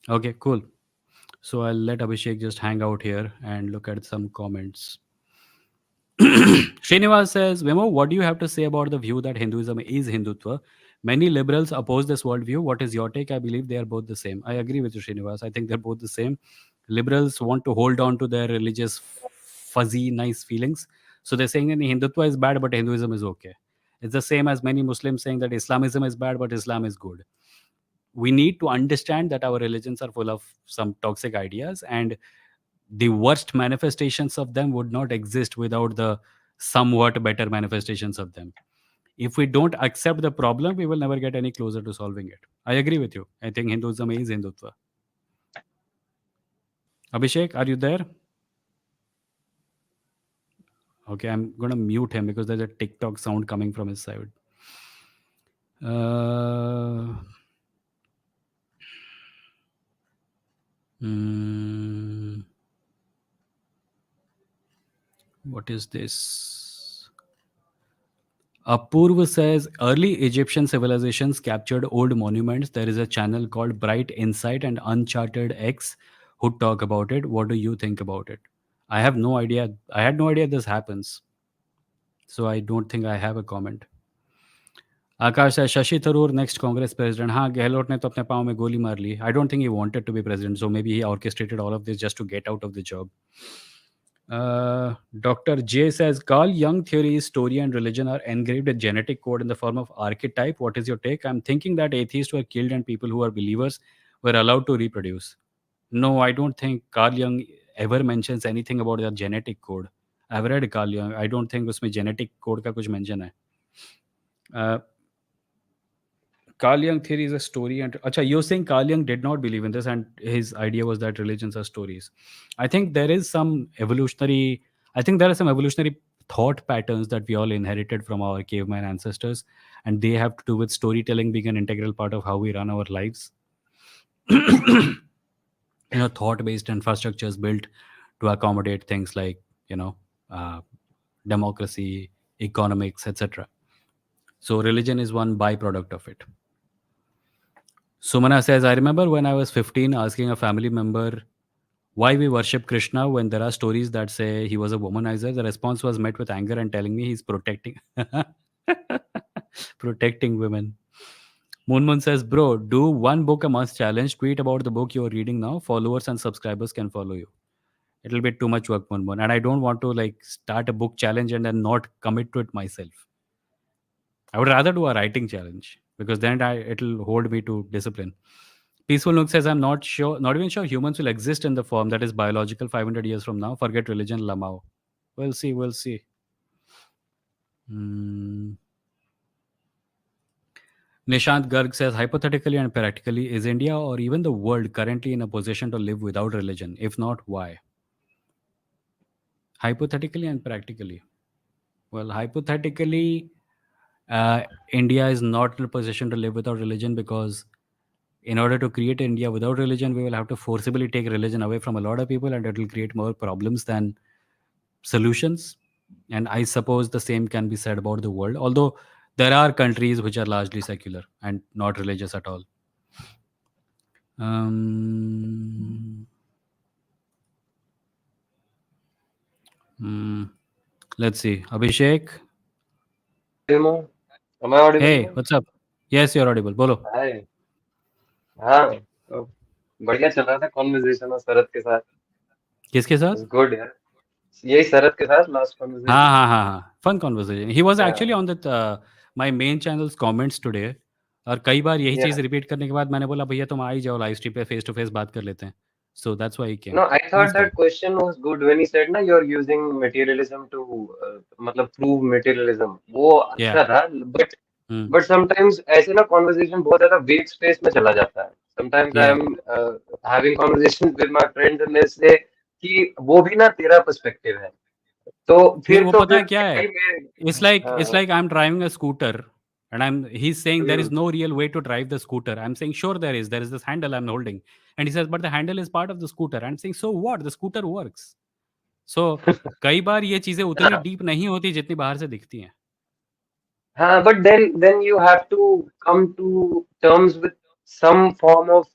Okay, cool. So I'll let Abhishek just hang out here and look at some comments. Srinivas says, Vimo, what do you have to say about the view that Hinduism is Hindutva? Many liberals oppose this worldview. What is your take? I believe they are both the same. I agree with you, Srinivas. I think they're both the same. Liberals want to hold on to their religious, fuzzy, nice feelings. So they're saying that Hindutva is bad, but Hinduism is okay. It's the same as many Muslims saying that Islamism is bad, but Islam is good. We need to understand that our religions are full of some toxic ideas, and the worst manifestations of them would not exist without the somewhat better manifestations of them. If we don't accept the problem, we will never get any closer to solving it. I agree with you. I think Hinduism is Hindutva. Abhishek, are you there? Okay, I'm gonna mute him because there's a TikTok sound coming from his side. Hmm, what is this? Apurva says early Egyptian civilizations captured old monuments. There is a channel called Bright Insight and Uncharted X who talk about it. What do you think about it? I have no idea. I had no idea this happens. So I don't think I have a comment. Akash है Shashi Tharoor next Congress president हाँ गहलोत ने तो अपने पाँव में गोली मार ली I don't think he wanted to be president so maybe he orchestrated all of this just to get out of the job Dr. J says Carl Jung theory, story, and religion are engraved with genetic code in the form of archetype. What is your take? I'm thinking that atheists were killed and people who are believers were allowed to reproduce. No, I don't think Carl Jung ever mentions anything about the genetic code. I've read Carl Jung. I don't think उसमें genetic code का कुछ mention है. Carl Jung theory is a story, and acha, you're saying Carl Jung did not believe in this, and his idea was that religions are stories. I think there is some evolutionary. I think there are some evolutionary thought patterns that we all inherited from our caveman ancestors, and they have to do with storytelling being an integral part of how we run our lives. Thought-based infrastructures built to accommodate things like democracy, economics, etc. So religion is one byproduct of it. Sumana says, I remember when I was 15 asking a family member why we worship Krishna when there are stories that say he was a womanizer. The response was met with anger and telling me he's protecting protecting women. Moon says, bro, do one book a month challenge. Tweet about the book you're reading now. Followers and subscribers can follow you. It'll be too much work, Moon. And I don't want to start a book challenge and then not commit to it myself. I would rather do a writing challenge because then it'll hold me to discipline. Peaceful Nook says, I'm not even sure humans will exist in the form that is biological 500 years from now. Forget religion, Lamao. We'll see. Nishant Garg says, hypothetically and practically, is India or even the world currently in a position to live without religion? If not, why? Hypothetically and practically. Well, hypothetically, India is not in a position to live without religion because in order to create India without religion, we will have to forcibly take religion away from a lot of people, and it will create more problems than solutions. And I suppose the same can be said about the world, although there are countries which are largely secular and not religious at all. Let's see. Abhishek. Am I audible? Hey, what's up? Yes, you're audible. Bolo. Hi. हाँ तो बढ़िया चल रहा था conversation शरद के साथ. किसके साथ? गुड यार, यही शरद के साथ लास्ट कॉन्वर्सेशन. हाँ, fun conversation. He was actually on my main channel's comments today. और कई बार यही चीज रिपीट करने के बाद मैंने बोला भैया तुम आ ही जाओ लाइव स्ट्रीम पे फेस टू फेस बात कर लेते हैं. So that's why he came. No, I thought that question was good when he said ना you're using materialism to मतलब prove materialism. वो अच्छा था, but sometimes ऐसे ना conversation बहुत ज़्यादा vague space में चला जाता है. Sometimes I am having conversations with my friends and they say कि वो भी ना तेरा perspective है. तो फिर वो पता है क्या है? It's like I'm driving a scooter and he's saying there is no real way to drive the scooter. I'm saying sure there is this handle I'm holding, and he says but the handle is part of the scooter. I'm saying so what, the scooter works. So कई बार ये चीजें उतनी deep नहीं होती जितनी बाहर से दिखती हैं. हाँ, but then you have to come to terms with some form of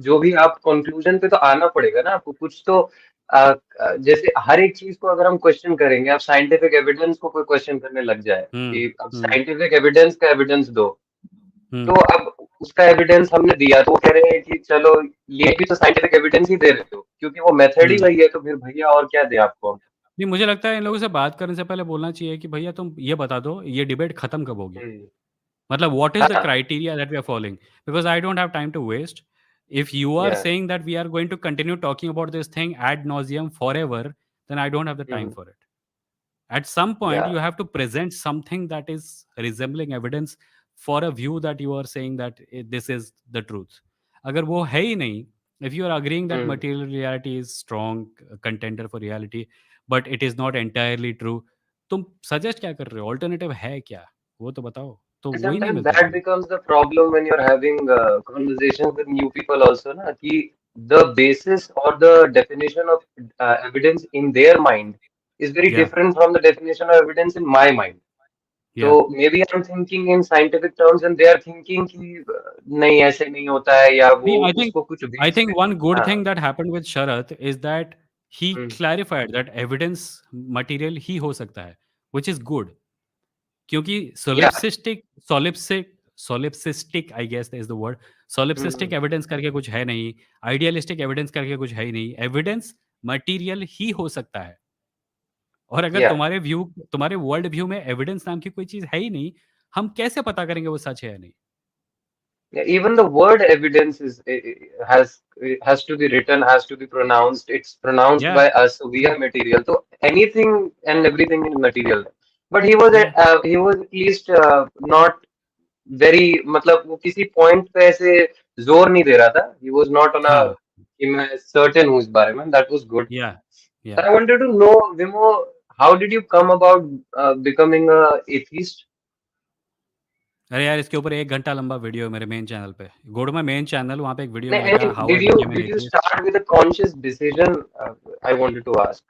जो भी आप conclusion पे तो आना पड़ेगा ना आपको कुछ तो. जैसे हर एक चीज को अगर हम क्वेश्चन करेंगे, आप साइंटिफिक एविडेंस को कोई क्वेश्चन करने लग जाए कि अब साइंटिफिक एविडेंस का एविडेंस दो, तो अब उसका एविडेंस हमने दिया तो वो कह रहे हैं कि चलो ये भी तो साइंटिफिक एविडेंस ही दे रहे हो क्योंकि वो मेथड ही वही है, तो फिर भैया और क्या दे आपको. नहीं, मुझे लगता है इन लोगों से बात करने से पहले बोलना चाहिए कि भैया तुम ये बता दो ये डिबेट खत्म कब होगी. मतलब what is the criteria that we are following, because I don't have time to waste. If you are saying that we are going to continue talking about this thing ad nauseum forever, then I don't have the time for it. At some point, you have to present something that is resembling evidence for a view that you are saying that this is the truth. Agar wo hai hi nahi, if you are agreeing that material reality is strong contender for reality, but it is not entirely true, तुम suggest क्या कर रहे हो, alternative है क्या, वो तो बताओ। तो वही नहीं Sometimes मिलता that मुझे। becomes the problem when you're having conversations with new people also, na, कि the basis or the definition of evidence in their mind is very या different from the definition of evidence in my mind. So या maybe I'm thinking in scientific terms and they are thinking कि नहीं ऐसे नहीं होता है या वो नहीं, उसको कुछ I बेस think पे। one good हाँ। thing that happened with Sharath is that he hmm, clarified that evidence material ही हो सकता है, which is good. क्योंकि yeah, solipsistic I guess is the word, solipsistic hmm, evidence करके कुछ है नहीं, आइडियलिस्टिक एविडेंस करके कुछ है ही नहीं, एविडेंस मटेरियल ही हो सकता है। और अगर yeah. तुम्हारे वर्ल्ड व्यू में एविडेंस नाम की कोई चीज है ही नहीं, हम कैसे पता करेंगे वो सच है या नहीं? Yeah, even the word evidence is has to be written, has to be pronounced. It's pronounced या by us, so we are material. So anything and everything is material. But या he was at least not very मतलब वो किसी point पे ऐसे जोर नहीं दे रहा था. He was not on a हाँ कि मैं certain हूँ इस बारे में. That was good. या या But I wanted to know, Vimo, how did you come about becoming a atheist? अरे यार, इसके ऊपर 1 घंटा लंबा वीडियो है मेरे मेन चैनल पे, go to my main channel, वहाँ पे एक वीडियो नहीं, I मिलेगा, mean, how I became an did you atheist. start with a conscious decision? I wanted to ask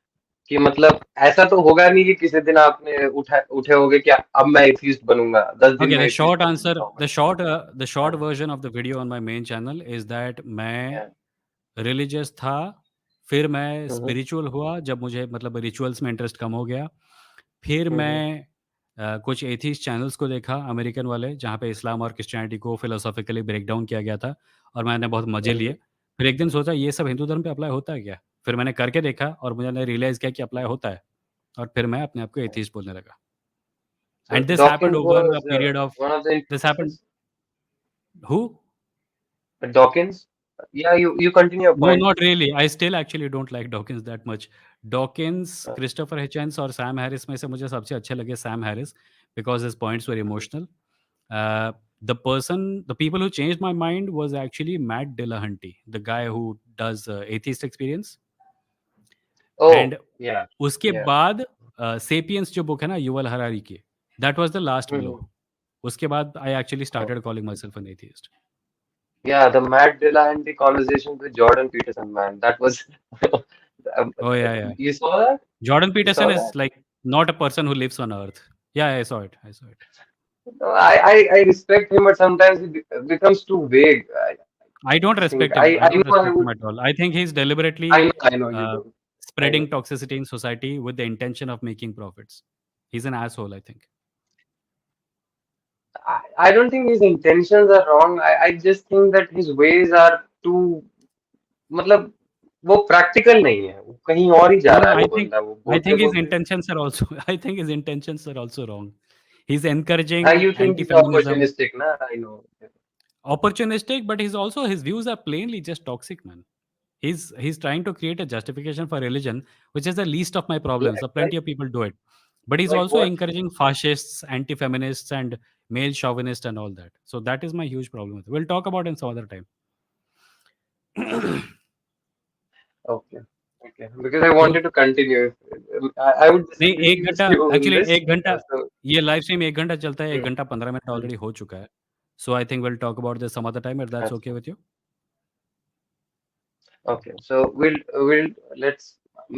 कि मतलब ऐसा तो होगा नहीं कि किसी दिन आपने उठे होगे कि अब मैं एथिस्ट बनूंगा, 10 दिन Okay, में the एथिस्ट short बन answer, जाऊंगा। the short हाँ, version of the video on my main channel is that मैं yeah, रिलीजियस था, फिर मैं हम्म, स्पिरिचुअल हुआ जब मुझे मतलब रिचुअल्स में इंटरेस्ट कम हो गया। फिर हम्म, मैं कुछ एथीस्ट चैनल्स को देखा अमेरिकन वाले, जहाँ पे इस्लाम और क्रिश्चियनिटी को फिलोसॉफिकली ब्रेक डाउन किया गया था, और मैंने बहुत मज़े लिए। हम्म। फिर एक दिन सोचा ये सब हिंदू धर्म पे अप्लाई होता है क्या? फिर मैंने करके देखा और मुझे रियलाइज़ किया कि अप्लाई होता है, और फिर मैं अपने आप को एथीस्ट बोलने लगा। So and this happened Dawkins over a was period of one of the this happened influences. Who? Dawkins, yeah, you continue your No, point, not please. really. I still actually don't like Dawkins that much. Dawkins, Uh, Christopher Hitchens और Sam Harris में से मुझे सबसे अच्छे लगे Sam Harris, because his points were emotional. The people who changed my mind was actually Matt Dillahunty, the guy who does atheist experience. oh, And yeah, उसके yeah. बाद sapiens जो बुक है ना युवल हरारी की, that was the last blow. Mhm. उसके बाद I actually Oh, started calling myself an atheist. yeah, the Matt Dillahunty conversations with Jordan Peterson, man, that was. Oh yeah, yeah. You saw that? Jordan You Peterson saw is that? like not a person who lives on earth. Yeah, I saw it. I saw it. No, I respect him, but sometimes it becomes too vague. I don't Think respect him. I I don't know I respect him would. at all. I think he's deliberately I know you uh, don't. I know. spreading toxicity in society with the intention of making profits. He's an asshole, I think. I don't think his intentions are wrong. I just think that his ways are too मतलब वो practical नहीं है, वो कहीं और ही जा No, रहा no. है वो बंदा, वो I बोलते think his बोलते। intentions are also. I think his intentions are also wrong. He's हाँ, encouraging you think he's anti-feminism, opportunistic ना, I know. opportunistic, but his views are plainly just toxic, man. He's trying to create a justification for religion, which is the least of my problems. So plenty of people do it, but he's Like also what? encouraging fascists, anti-feminists, and male chauvinists and all that. So that is my huge problem with it. We'll talk about it some other time. Okay, okay. Because I Cool. wanted to continue. I would नहीं, disagree 1 with घंटा you in actually this. 1 घंटा, So, ये live stream 1 घंटा चलता है, 1 hmm, घंटा 15 minute hmm, already हो चुका है। So I think will talk about this some other time if that's okay अच्छा, with you. okay. So we'll let's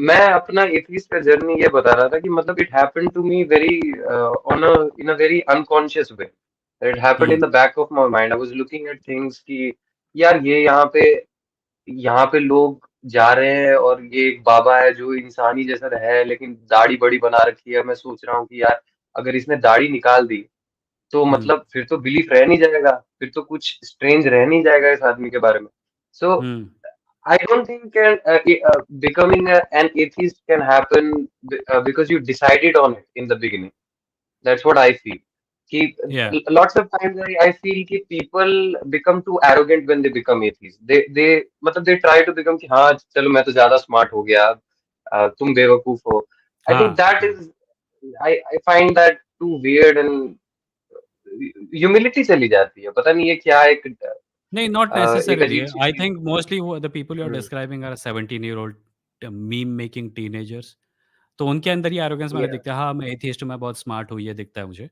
मैं अपना एथीस्ट का जर्नी ये बता रहा था कि मतलब it happened to me very on a in a very unconscious way. It happened in hmm, the back of my mind. I was looking at things कि यार ये यहाँ पे लोग जा रहे हैं और ये एक बाबा है जो इंसानी जैसा है लेकिन दाढ़ी बड़ी बना रखी है। मैं सोच रहा हूँ कि यार अगर इसने दाढ़ी निकाल दी तो हुँ, मतलब फिर तो बिलीफ रह नहीं जाएगा, फिर तो कुछ स्ट्रेंज रह नहीं जाएगा इस आदमी के बारे में। सो हुँ, I don't think becoming an atheist can happen because you decided on it in the beginning. That's what I feel. Ki, या lots of times I feel कि people become too arrogant when they become atheists. They मतलब they try to become कि हाँ चलो मैं तो ज़्यादा smart हो गया, तुम बेवकूफ हो. I think हाँ, that हाँ। is I find that too weird and humility चली जाती है. पता नहीं ये क्या नहीं, not एक necessarily. अजीब सी I चीज. think mostly the people you're hmm, describing are 17-year-old meme making teenagers. तो उनके अंदर ये एरोगेंस मैंने Yeah. दिखता है, हाँ मैं एथियस्ट हूँ, मैं बहुत स्मार्ट हूँ, ये दिखता है मुझे।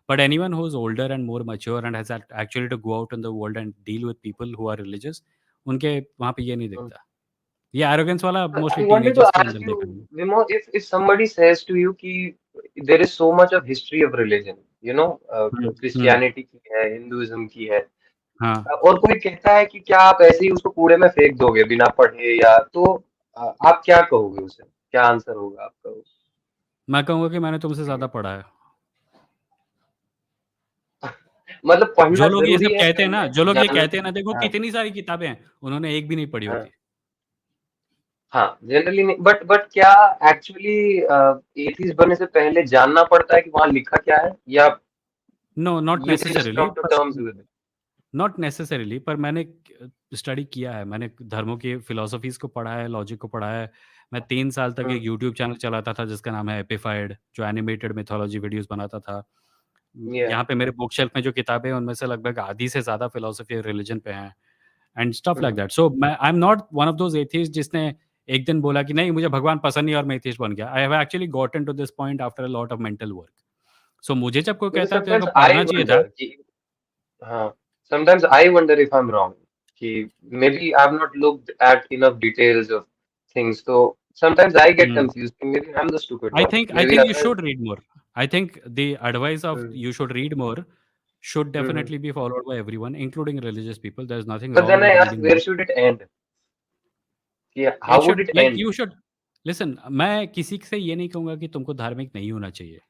But anyone who is older and more mature and has actually to go out in the world and deal with people who are religious, उनके वहाँ पे ये नहीं Mm. दिखता। ये एरोगेंस वाला mostly I wanted to teenagers के ask अंदर देखा you, मैंने। Vimo, if somebody says to you कि there is so much of history of religion, you know, hmm, Christianity की है, Hinduism की है, हाँ। और कोई कहता है कि क्या आप ऐसे ही उसको कूड़े में फेंक दोगे बिना पढ़े, या तो आप क्या कहोगे उसे? क्या आंसर होगा आपका? मैं कहूँगा कि मैंने तुमसे ज़्यादा पढ़ा है। मतलब पढ़ना जो लोग ये जरूरी सब है कहते हैं ना, पहले जो लोग ये जानना। कहते हैं ना, देखो हाँ कितनी सारी किताबें हैं, उन्होंने एक भी नहीं पढ़ी हाँ होती। हाँ, जनरली नहीं, बट क्या एक्चुअली एथीस्ट बनने से पहले जानना पड़ता है कि वहाँ लिखा क्या है, yeah no, not you can just necessarily, come to terms with? Not necessarily, पर मैंने स्टडी किया है, मैंने धर्मों की फिलोसफीज को पढ़ा है, लॉजिक को पढ़ा है। मैं 3 साल तक एक यूट्यूब चैनल चलाता था जिसका नाम है एपिफाइड, जो एनिमेटेड मिथोलॉजी वीडियोस बनाता था। या यहाँ पे मेरे बुक शेल्फ में जो किताबें हैं उनमें से लगभग आधी से ज़्यादा फिलोसफी और रिलीजन पे हैं एंड स्टफ लाइक दैट। सो मैं आई am not one of those atheist जिसने एक दिन बोला कि नहीं मुझे भगवान पसंद नहीं और मैं एथिस्ट बन गया। I have actually gotten to this point after a lot of mental work. So मुझे जब कोई बिकॉज कहता है तेरे को समटाइम्स आई पढ़ना चाहिए था। वंडर कि, हाँ, sometimes I wonder if I am wrong, कि maybe I have not looked at enough details of things, तो sometimes I get confused. Maybe I'm the stupid I one. think I Maybe think you others. should read more. I think the advice of Hmm. you should read more should Hmm. definitely be followed by everyone, including religious people. There's nothing But wrong then I with ask, reading where more. should it end? Yeah, It how would should it like end? you should listen. मैं किसी से ये नहीं कहूँगा कि तुमको धार्मिक नहीं होना चाहिए।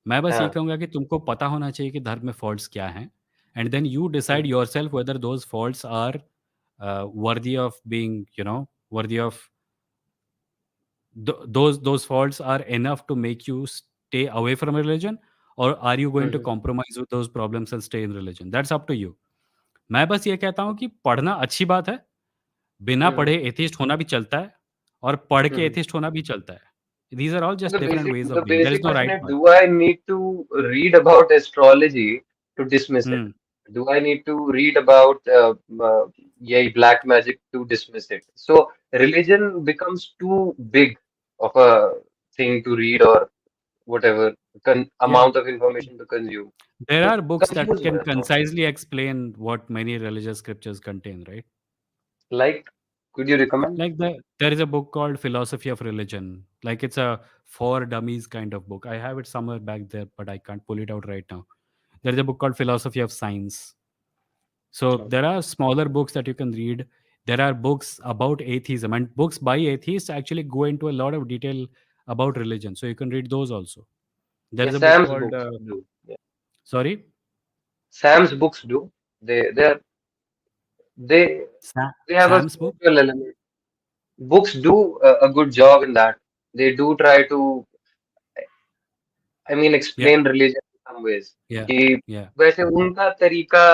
मैं बस ये हाँ. कहूँगा कि तुमको पता होना चाहिए कि धर्म में फॉल्ट्स क्या हैं, and then you Hmm. Decide yourself whether those faults are worthy of being, worthy of those faults are enough to make you stay away from religion, or are you going to Hmm. compromise with those problems and stay in religion? That's up to you. मैं बस ये कहता हूँ कि पढ़ना अच्छी बात है, बिना Hmm. पढ़े एथिस्ट होना भी चलता है, और पढ़ के Hmm. एथिस्ट होना भी चलता है। These are all just The different basic, ways the of being. There is basic no question right is, path. do I need to read about astrology to dismiss it? Hmm. Do I need to read about yeah, black magic to dismiss it? So religion becomes too big of a thing to read, or whatever Yeah. amount of information to consume. There तो are books that confused हो can जाता हूँ. concisely explain what many religious scriptures contain, right? Like, could you recommend? Like there is a book called Philosophy of Religion. Like it's a for dummies kind of book. I have it somewhere back there, but I can't pull it out right now. There is a book called Philosophy of Science. So there are smaller books that you can read. There are books about atheism, and books by atheists actually go into a lot of detail about religion. So you can read those also. There Yeah, is a book Sam's called books do. Yeah. sorry, Sam's books do. They they have a Sam's book. spiritual element. Books do a good job in that. They do try to, I mean, Yeah, explain religion in some ways. yeah, कि yeah. वैसे उनका तरीका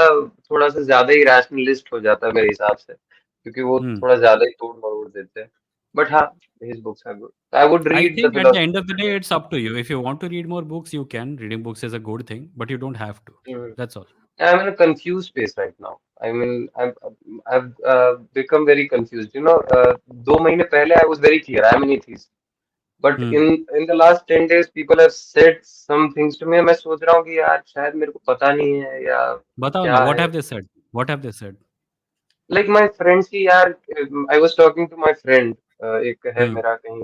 थोड़ा सा ज्यादा ही rationalist हो जाता है मेरे हिसाब से, क्योंकि वो Hmm. थोड़ा ज्यादा ही तोड़ मरोड़ देते हैं. But हाँ, his books are good. I would I read the think at the philosophy. end of the day, it's up to you. If you want to read more books, you can. Reading books is a good thing, but you don't have to. Mhm. That's all. I'm in a confused space right now. I mean, I've become very confused. You know, 2 महीने पहले I was very clear. I'm an atheist. But Hmm. in the last 10 days, people have said some things to me. मैं सोच रहा हूँ कि यार शायद मेरे को पता नहीं है, या बताओ क्या ना, what है. have they said? What have they said? Like my friends की यार, I was talking to my friend. एक है Hmm. मेरा कहीं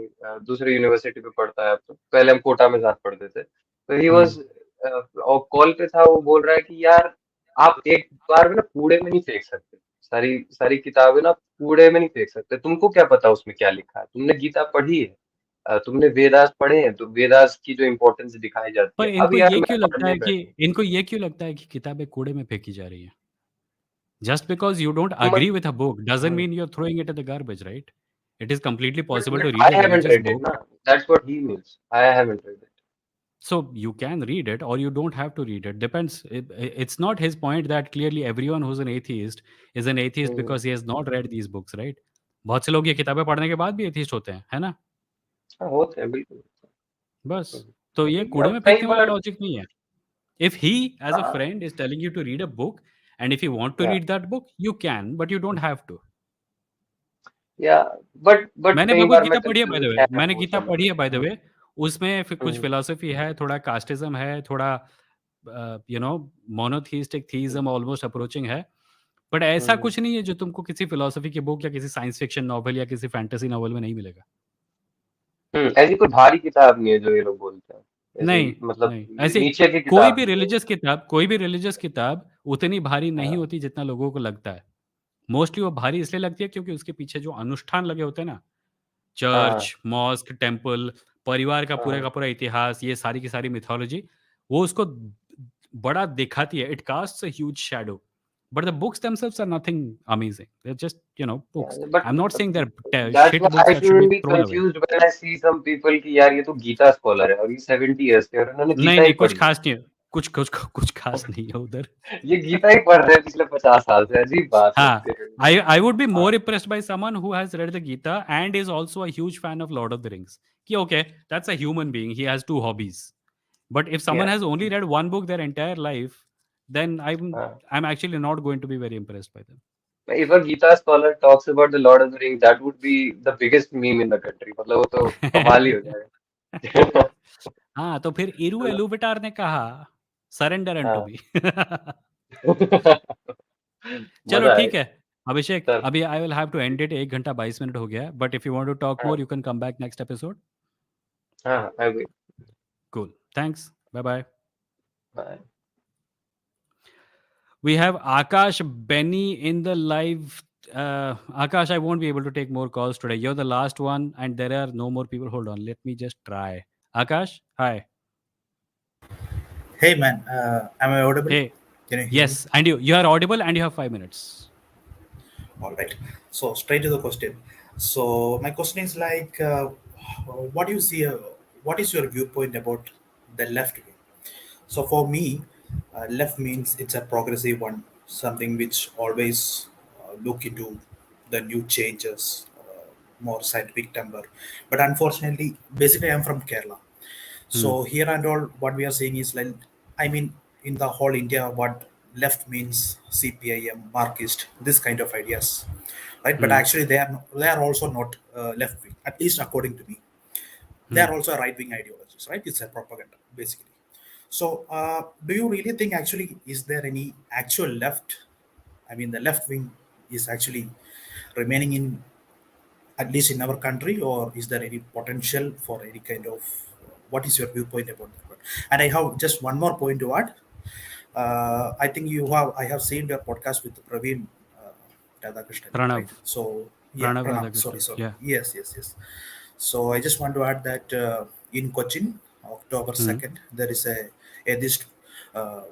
दूसरी यूनिवर्सिटी पे पढ़ता है अब तो. पहले हम कोटा में साथ पढ़ते थे. तो ही Hmm. वाज और कॉल पे था. वो बोल रहा है कि यार आप एक बार में ना कूड़े में नहीं फेंक सकते. सारी सारी किताबें ना कूड़े में नहीं फेंक सकते. तुमको क्या पता उसमें क्या लिखा है? तुमने गीता पढ़ी है, तुमने वेदास पढ़े हैं, तो वेदास की जो इम्पोर्टेंस दिखाई जाती पर है. अब इनको यार ये मैं क्यों लगता पढ़ने है कि बैठूं. इनको ये क्यों लगता है कि किताबें कूड़े में फेंकी जा रही हैं? Just because you don't तो agree with a book doesn't mean you're throwing it in the garbage, right? It is completely possible but to I read a haven't religious read it, book. na. That's what he means. I haven't read it. So you can read it or you don't have to read it. Depends. It's not his point that clearly everyone who's an atheist is an atheist hmm. because he has not read these books, right? बहुत से लोग ये किताबें पढ़ने के बाद भी atheist होते हैं, है ना? हाँ, होते हैं बिल्कुल. बस तो ये अभी कूड़े अब में कई फेंकने वाला बार. लॉजिक नहीं है. If he, as a हाँ, friend, is telling you to read a book, and if you want to yeah, read that book, you can, but you don't have to. yeah, but मैंने कई भगवत बार गीता मैं पढ़ी है by the confuse वे. है मैंने वो गीता सब. पढ़ी है बाय द वे. उसमें फिर कुछ फिलॉसफी है, थोड़ा कास्टिज्म है, थोड़ा मोनोथीस्टिक थीइज्म ऑलमोस्ट अप्रोचिंग है, बट ऐसा कुछ नहीं है जो तुमको किसी फिलॉसफी की बुक या किसी साइंस फिक्शन नॉवल या किसी फैंटेसी नॉवल में नहीं मिलेगा। ऐसी कोई भारी किताब नहीं है जो ये लोग बोलते हैं, नहीं, ऐसी मतलब नहीं, ऐसी नीचे की कोई किताब भी नहीं है। रिलीजियस किताब उतनी भारी नहीं हाँ होती जितना लोगों को लगता है। मोस्टली वो भारी इसलिए लगती है क्योंकि उसके पीछे जो अनुष्ठान लगे होते हैं ना, हाँ चर्च, मॉस्क, टेम्पल, परिवार हाँ का पूरा इतिहास, ये सारी की सारी मिथोलॉजी, वो उसको बड़ा दिखाती है। It castes a huge shadow, but the books themselves are nothing amazing. They're just, books. yeah, but I'm not saying they're that's shit why books I that should be shouldn't be thrown away. confused when I see some people कि यार ये तो Gita scholar है और ये 70 years के और इन्होंने नहीं, गीता ही नहीं, कुछ पढ़ी है। खास नहीं है। कुछ खास नहीं है उधर। ये गीता ही पढ़ रहे हैं पिछले 50 साल से, अजीब बात है। हाँ, I would be हाँ more impressed by someone who has read the Gita and is also a huge fan of Lord of the Rings. कि okay, that's a human being. He has two hobbies. But if someone yeah has only read one book their entire life, then हाँ I'm actually not going to be very impressed by them. if a Gita scholar talks about the Lord of the Rings, that would be the biggest meme in the country. मतलब वो तो कमाल ही हो जाएगा। हाँ, तो फिर इरू मतलब एलुबिटार ने कहा सरेंडर एंड टू हाँ बी। चलो मजा ठीक आएगा। है अभिषेक, चल अभी I will have to end it. 1 घंटा 22 मिनट हो गया है, but if you want to talk हाँ more you can come back next episode. हाँ I will. Cool, thanks, bye bye. Bye. We have Akash Benny in the live. Akash, I won't be able to take more calls today. You're the last one, and there are no more people. Hold on, let me just try. Akash, hi. Hey man, am I audible? Hey, Can you hear me? yes, and you are audible, and you have 5 minutes. All right. So straight to the question. So my question is like, what do you see? What is your viewpoint about the left wing? So for me, left means it's a progressive one, something which always look into the new changes, more scientific temper. But unfortunately, basically, I'm from Kerala. Hmm. So here and all, what we are saying is like, I mean, in the whole India, what left means CPIM, Marxist, this kind of ideas, right? But Hmm. actually, they are also not left wing, at least according to me. They Hmm. are also right wing ideologies, right? It's a propaganda basically. So, do you really think actually is there any actual left? I mean, the left wing is actually remaining in at least in our country, or is there any potential for any kind of what is your viewpoint about that? And I have just one more point to add. I think I have seen your podcast with Praveen Radhakrishnan, right? Pranav, So yeah, Pranav Pranav, Radhakrishnan. sorry, Yeah. yes. So I just want to add that in Cochin, October Hmm. 2nd, there is a atheist uh,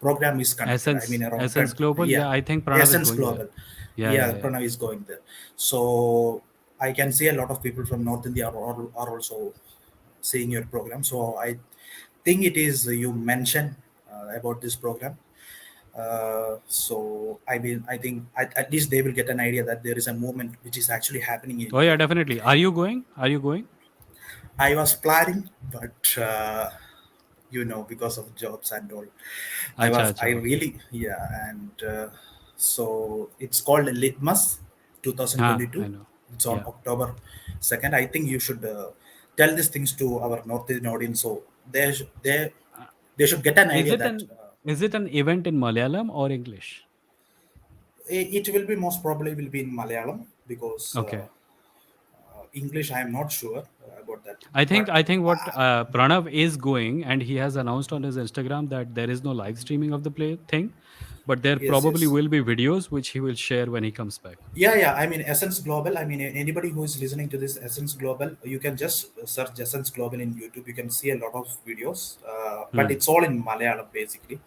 program is conducted. I mean, around Essence 10, Global. yeah, Yeah, I think Pranav is Essence going there. Global. Yeah, Yeah, yeah, yeah. Pranav is going there. So I can see a lot of people from North India are also seeing your program. So I think it is you mentioned about this program. So I mean, I think at least they will get an idea that there is a movement which is actually happening in Oh yeah, India. definitely. Are you going? Are you going? I was planning, but because of jobs and all, Acha, I acha. Okay. really, yeah, and so it's called Litmus हाँ, I 2022. know. It's on Yeah. October 2nd. I think you should tell these things to our North Indian audience, so they should get an Is idea it that an event in Malayalam or English? it will be most probably will be in Malayalam because Okay. English I am not sure about that, I think but what Pranav is going, and he has announced on his Instagram that there is no live streaming of the play thing, but there probably yes. will be videos which he will share when he comes back. Yeah. I mean, Essence Global. I mean, anybody who is listening to this Essence Global, you can just search Essence Global in YouTube. You can see a lot of videos, but Hmm. it's all in Malayalam basically.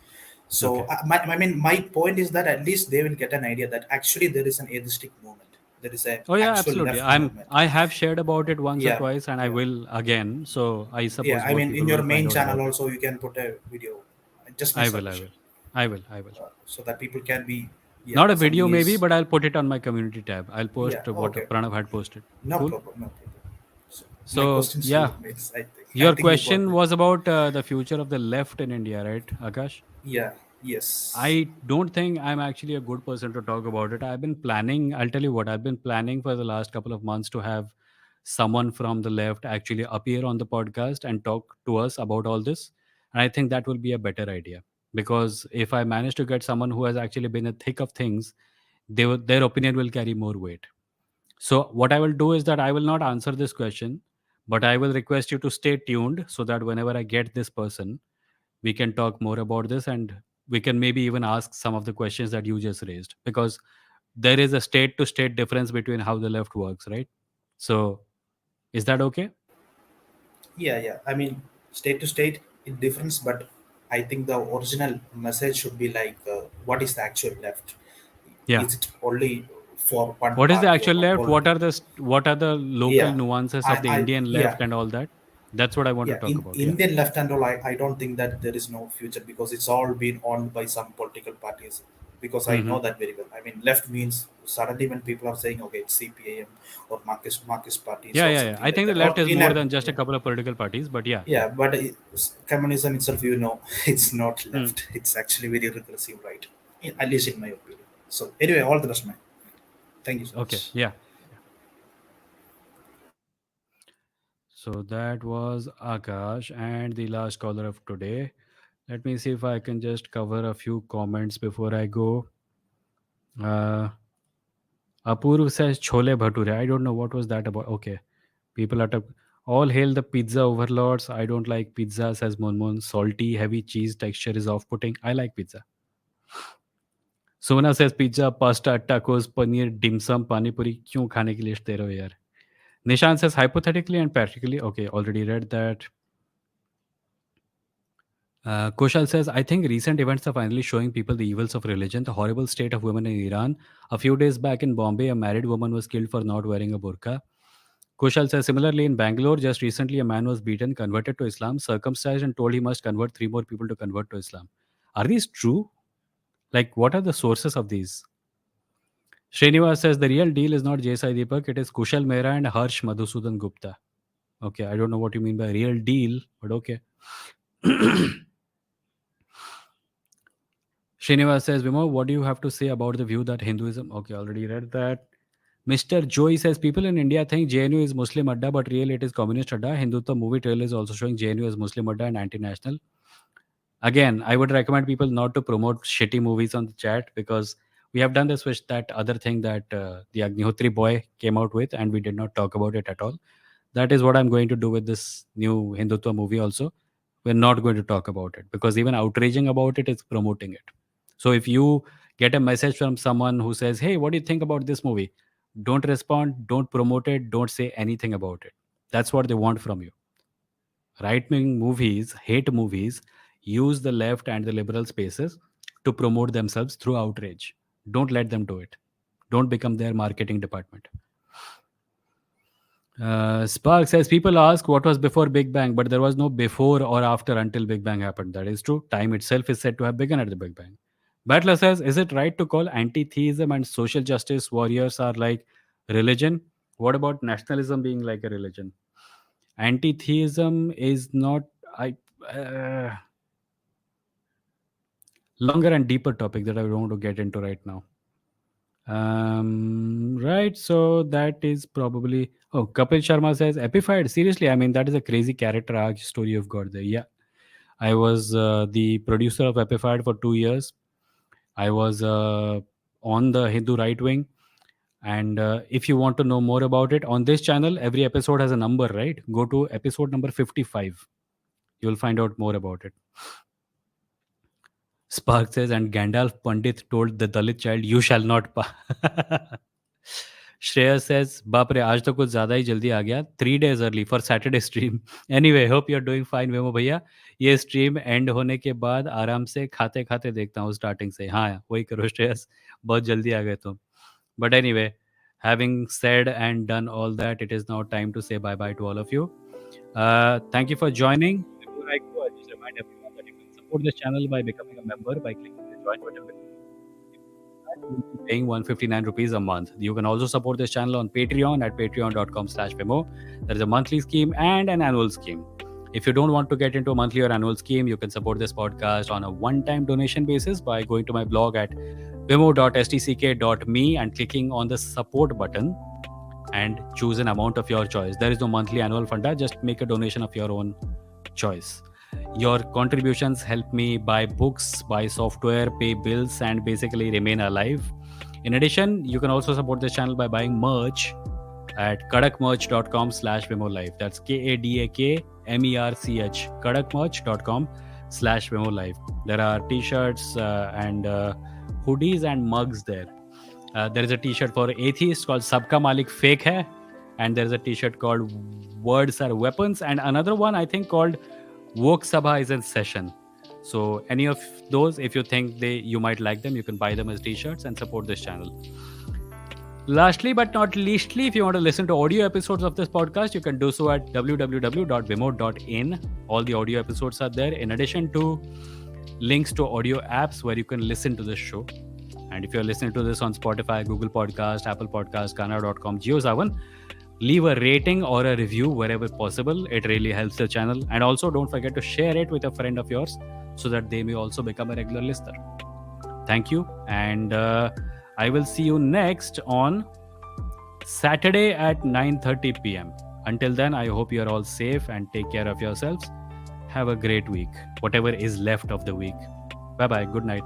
So, Okay. my point is that at least they will get an idea that actually there is an atheistic movement. There is a Oh yeah, actual absolutely. left movement. I have shared about it once or Yeah, twice, and I yeah, will again. So I yeah. suppose I more mean, in people your will find main out channel about it. also you can put a video. Just my I will. I suggestion, will. I will. I will. so that people can be. Yeah, Not a video somebody maybe, is. but I'll put it on my community tab. I'll Yeah. post what Okay. Pranav had posted. No Cool. problem. No problem. So my So questions to yeah, you means I your think you got question it. was about the future of the left in India, right, Akash? Yeah. Yes. I don't think I'm actually a good person to talk about it. I've been planning, I'll tell you what, I've been planning for the last couple of months to have someone from the left actually appear on the podcast and talk to us about all this. And I think that will be a better idea, because if I manage to get someone who has actually been in the thick of things, their opinion will carry more weight. So what I will do is that I will not answer this question, but I will request you to stay tuned so that whenever I get this person, we can talk more about this, and we can maybe even ask some of the questions that you just raised, because there is a state to state difference between how the left works, right? So is that okay? Yeah. I mean, state to state, it differs, but I think the original message should be like, what is the actual left? Yeah. Is it only for one What is the party or actual one left? What political? are what are the local Yeah, nuances of the Indian yeah. left and all that? That's what I want to Yeah, talk in about. Yeah. Indian left and all, I don't think that there is no future because it's all been owned by some political parties. Because I know that very well. I mean, left means suddenly when people are saying, okay, it's CPIM or Marxist parties or Yeah. something I like think the that. left Or is in more a, than just a yeah, couple of political parties, but yeah. yeah, but communism itself, it's not Hmm. left. It's actually very regressive, right? At least in my opinion. So anyway, all the rest, man. Thank you so Okay. much. Yeah. So that was Akash and the last caller of today. Let me see if I can just cover a few comments before I go. Apurv says chole bhature. I don't know what was that about. Okay. People are all hail the pizza overlords. I don't like pizza, says Monmon. Salty, heavy cheese texture is off putting. I like pizza. Sona says pizza, pasta, tacos, paneer, dim sum, pani puri. क्यों खाने की list दे रहे हो यार? Nishan says hypothetically and practically. Okay, already read that. Koshal says, I think recent events are finally showing people the evils of religion, the horrible state of women in Iran. A few days back in Bombay, a married woman was killed for not wearing a burqa. Koshal says, similarly in Bangalore, just recently a man was beaten, converted to Islam, circumcised, and told he must convert 3 more people to convert to Islam. Are these true? Like, what are the sources of these? Srinivas says, the real deal is not J.S.I. Deepak, it is Kushal Mehra and Harsh Madhusudan Gupta. Okay, I don't know what you mean by real deal, but okay. Srinivas says, Vimo, what do you have to say about the view that Hinduism... Okay, already read that. Mr. Joy says, people in India think JNU is Muslim Adda, but really it is Communist Adda. Hindutva movie trailer is also showing JNU as Muslim Adda and anti-national. Again, I would recommend people not to promote shitty movies on the chat, because we have done this with that other thing that the Agnihotri boy came out with, and we did not talk about it at all. That is what I'm going to do with this new Hindutva movie also. We're not going to talk about it, because even outraging about it is promoting it. So if you get a message from someone who says, hey, what do you think about this movie? Don't respond, don't promote it, don't say anything about it. That's what they want from you. Right-wing movies, hate movies, use the left and the liberal spaces to promote themselves through outrage. Don't let them do it. Don't become their marketing department. Spark says, people ask what was before Big Bang, but there was no before or after until Big Bang happened. That is true. Time itself is said to have begun at the Big Bang. Battler says, is it right to call anti-theism and social justice warriors are like religion? What about nationalism being like a religion? Anti-theism is not... longer and deeper topic that I don't want to get into right now. Right, so that is probably... Oh, Kapil Sharma says, Epified, seriously, I mean, that is a crazy character arc story you've got there. Yeah, I was the producer of Epified for 2 years. I was on the Hindu right wing. And if you want to know more about it, on this channel, every episode has a number, right? Go to episode number 55. You'll find out more about it. Spark says, and Gandalf Pandit told the Dalit child, you shall not Shreya says, बाप रे आज तो कुछ ज़्यादा ही जल्दी आ गया 3 days early for Saturday stream. Anyway, hope you're doing fine, Vemo भैया. ये stream end होने के बाद आराम से खाते खाते देखता हूँ starting से. हाँ, वही करो श्रेयस, बहुत जल्दी आ गए तुम. But anyway, having said and done all that, it is now time to say bye-bye to all of you. Thank you for joining. Before I go, I just remind everyone that you can support this channel by becoming a member by clicking the join button. You'll be paying 159 rupees a month. You can also support this channel on Patreon at patreon.com/Vimo. There is a monthly scheme and an annual scheme. If you don't want to get into a monthly or annual scheme, you can support this podcast on a one-time donation basis by going to my blog at vimo.stck.me and clicking on the support button. and choose an amount of your choice. There is no monthly annual funda. Just make a donation of your own choice. Your contributions help me buy books, buy software, pay bills, and basically remain alive. In addition, you can also support this channel by buying merch at kadakmerch.com/vimolive. That's KADAKMERCH, kadakmerch.com/vimolive. There are t-shirts and hoodies and mugs there. There is a t-shirt for Atheist called Sabka Malik Fake Hai, and there is a t-shirt called Words Are Weapons, and another one I think called Woke Sabha is in session. So any of those, if you think you might like them, you can buy them as t-shirts and support this channel. Lastly but not leastly, if you want to listen to audio episodes of this podcast, you can do so at www.vimo.in. All the audio episodes are there, in addition to links to audio apps where you can listen to this show. And if you're listening to this on Spotify, Google Podcast, Apple Podcast, Kana.com, JioSaavn, leave a rating or a review wherever possible. It really helps the channel. And also don't forget to share it with a friend of yours so that they may also become a regular listener. Thank you. And I will see you next on Saturday at 9:30 p.m. Until then, I hope you're all safe and take care of yourselves. Have a great week, whatever is left of the week. Bye-bye. Good night.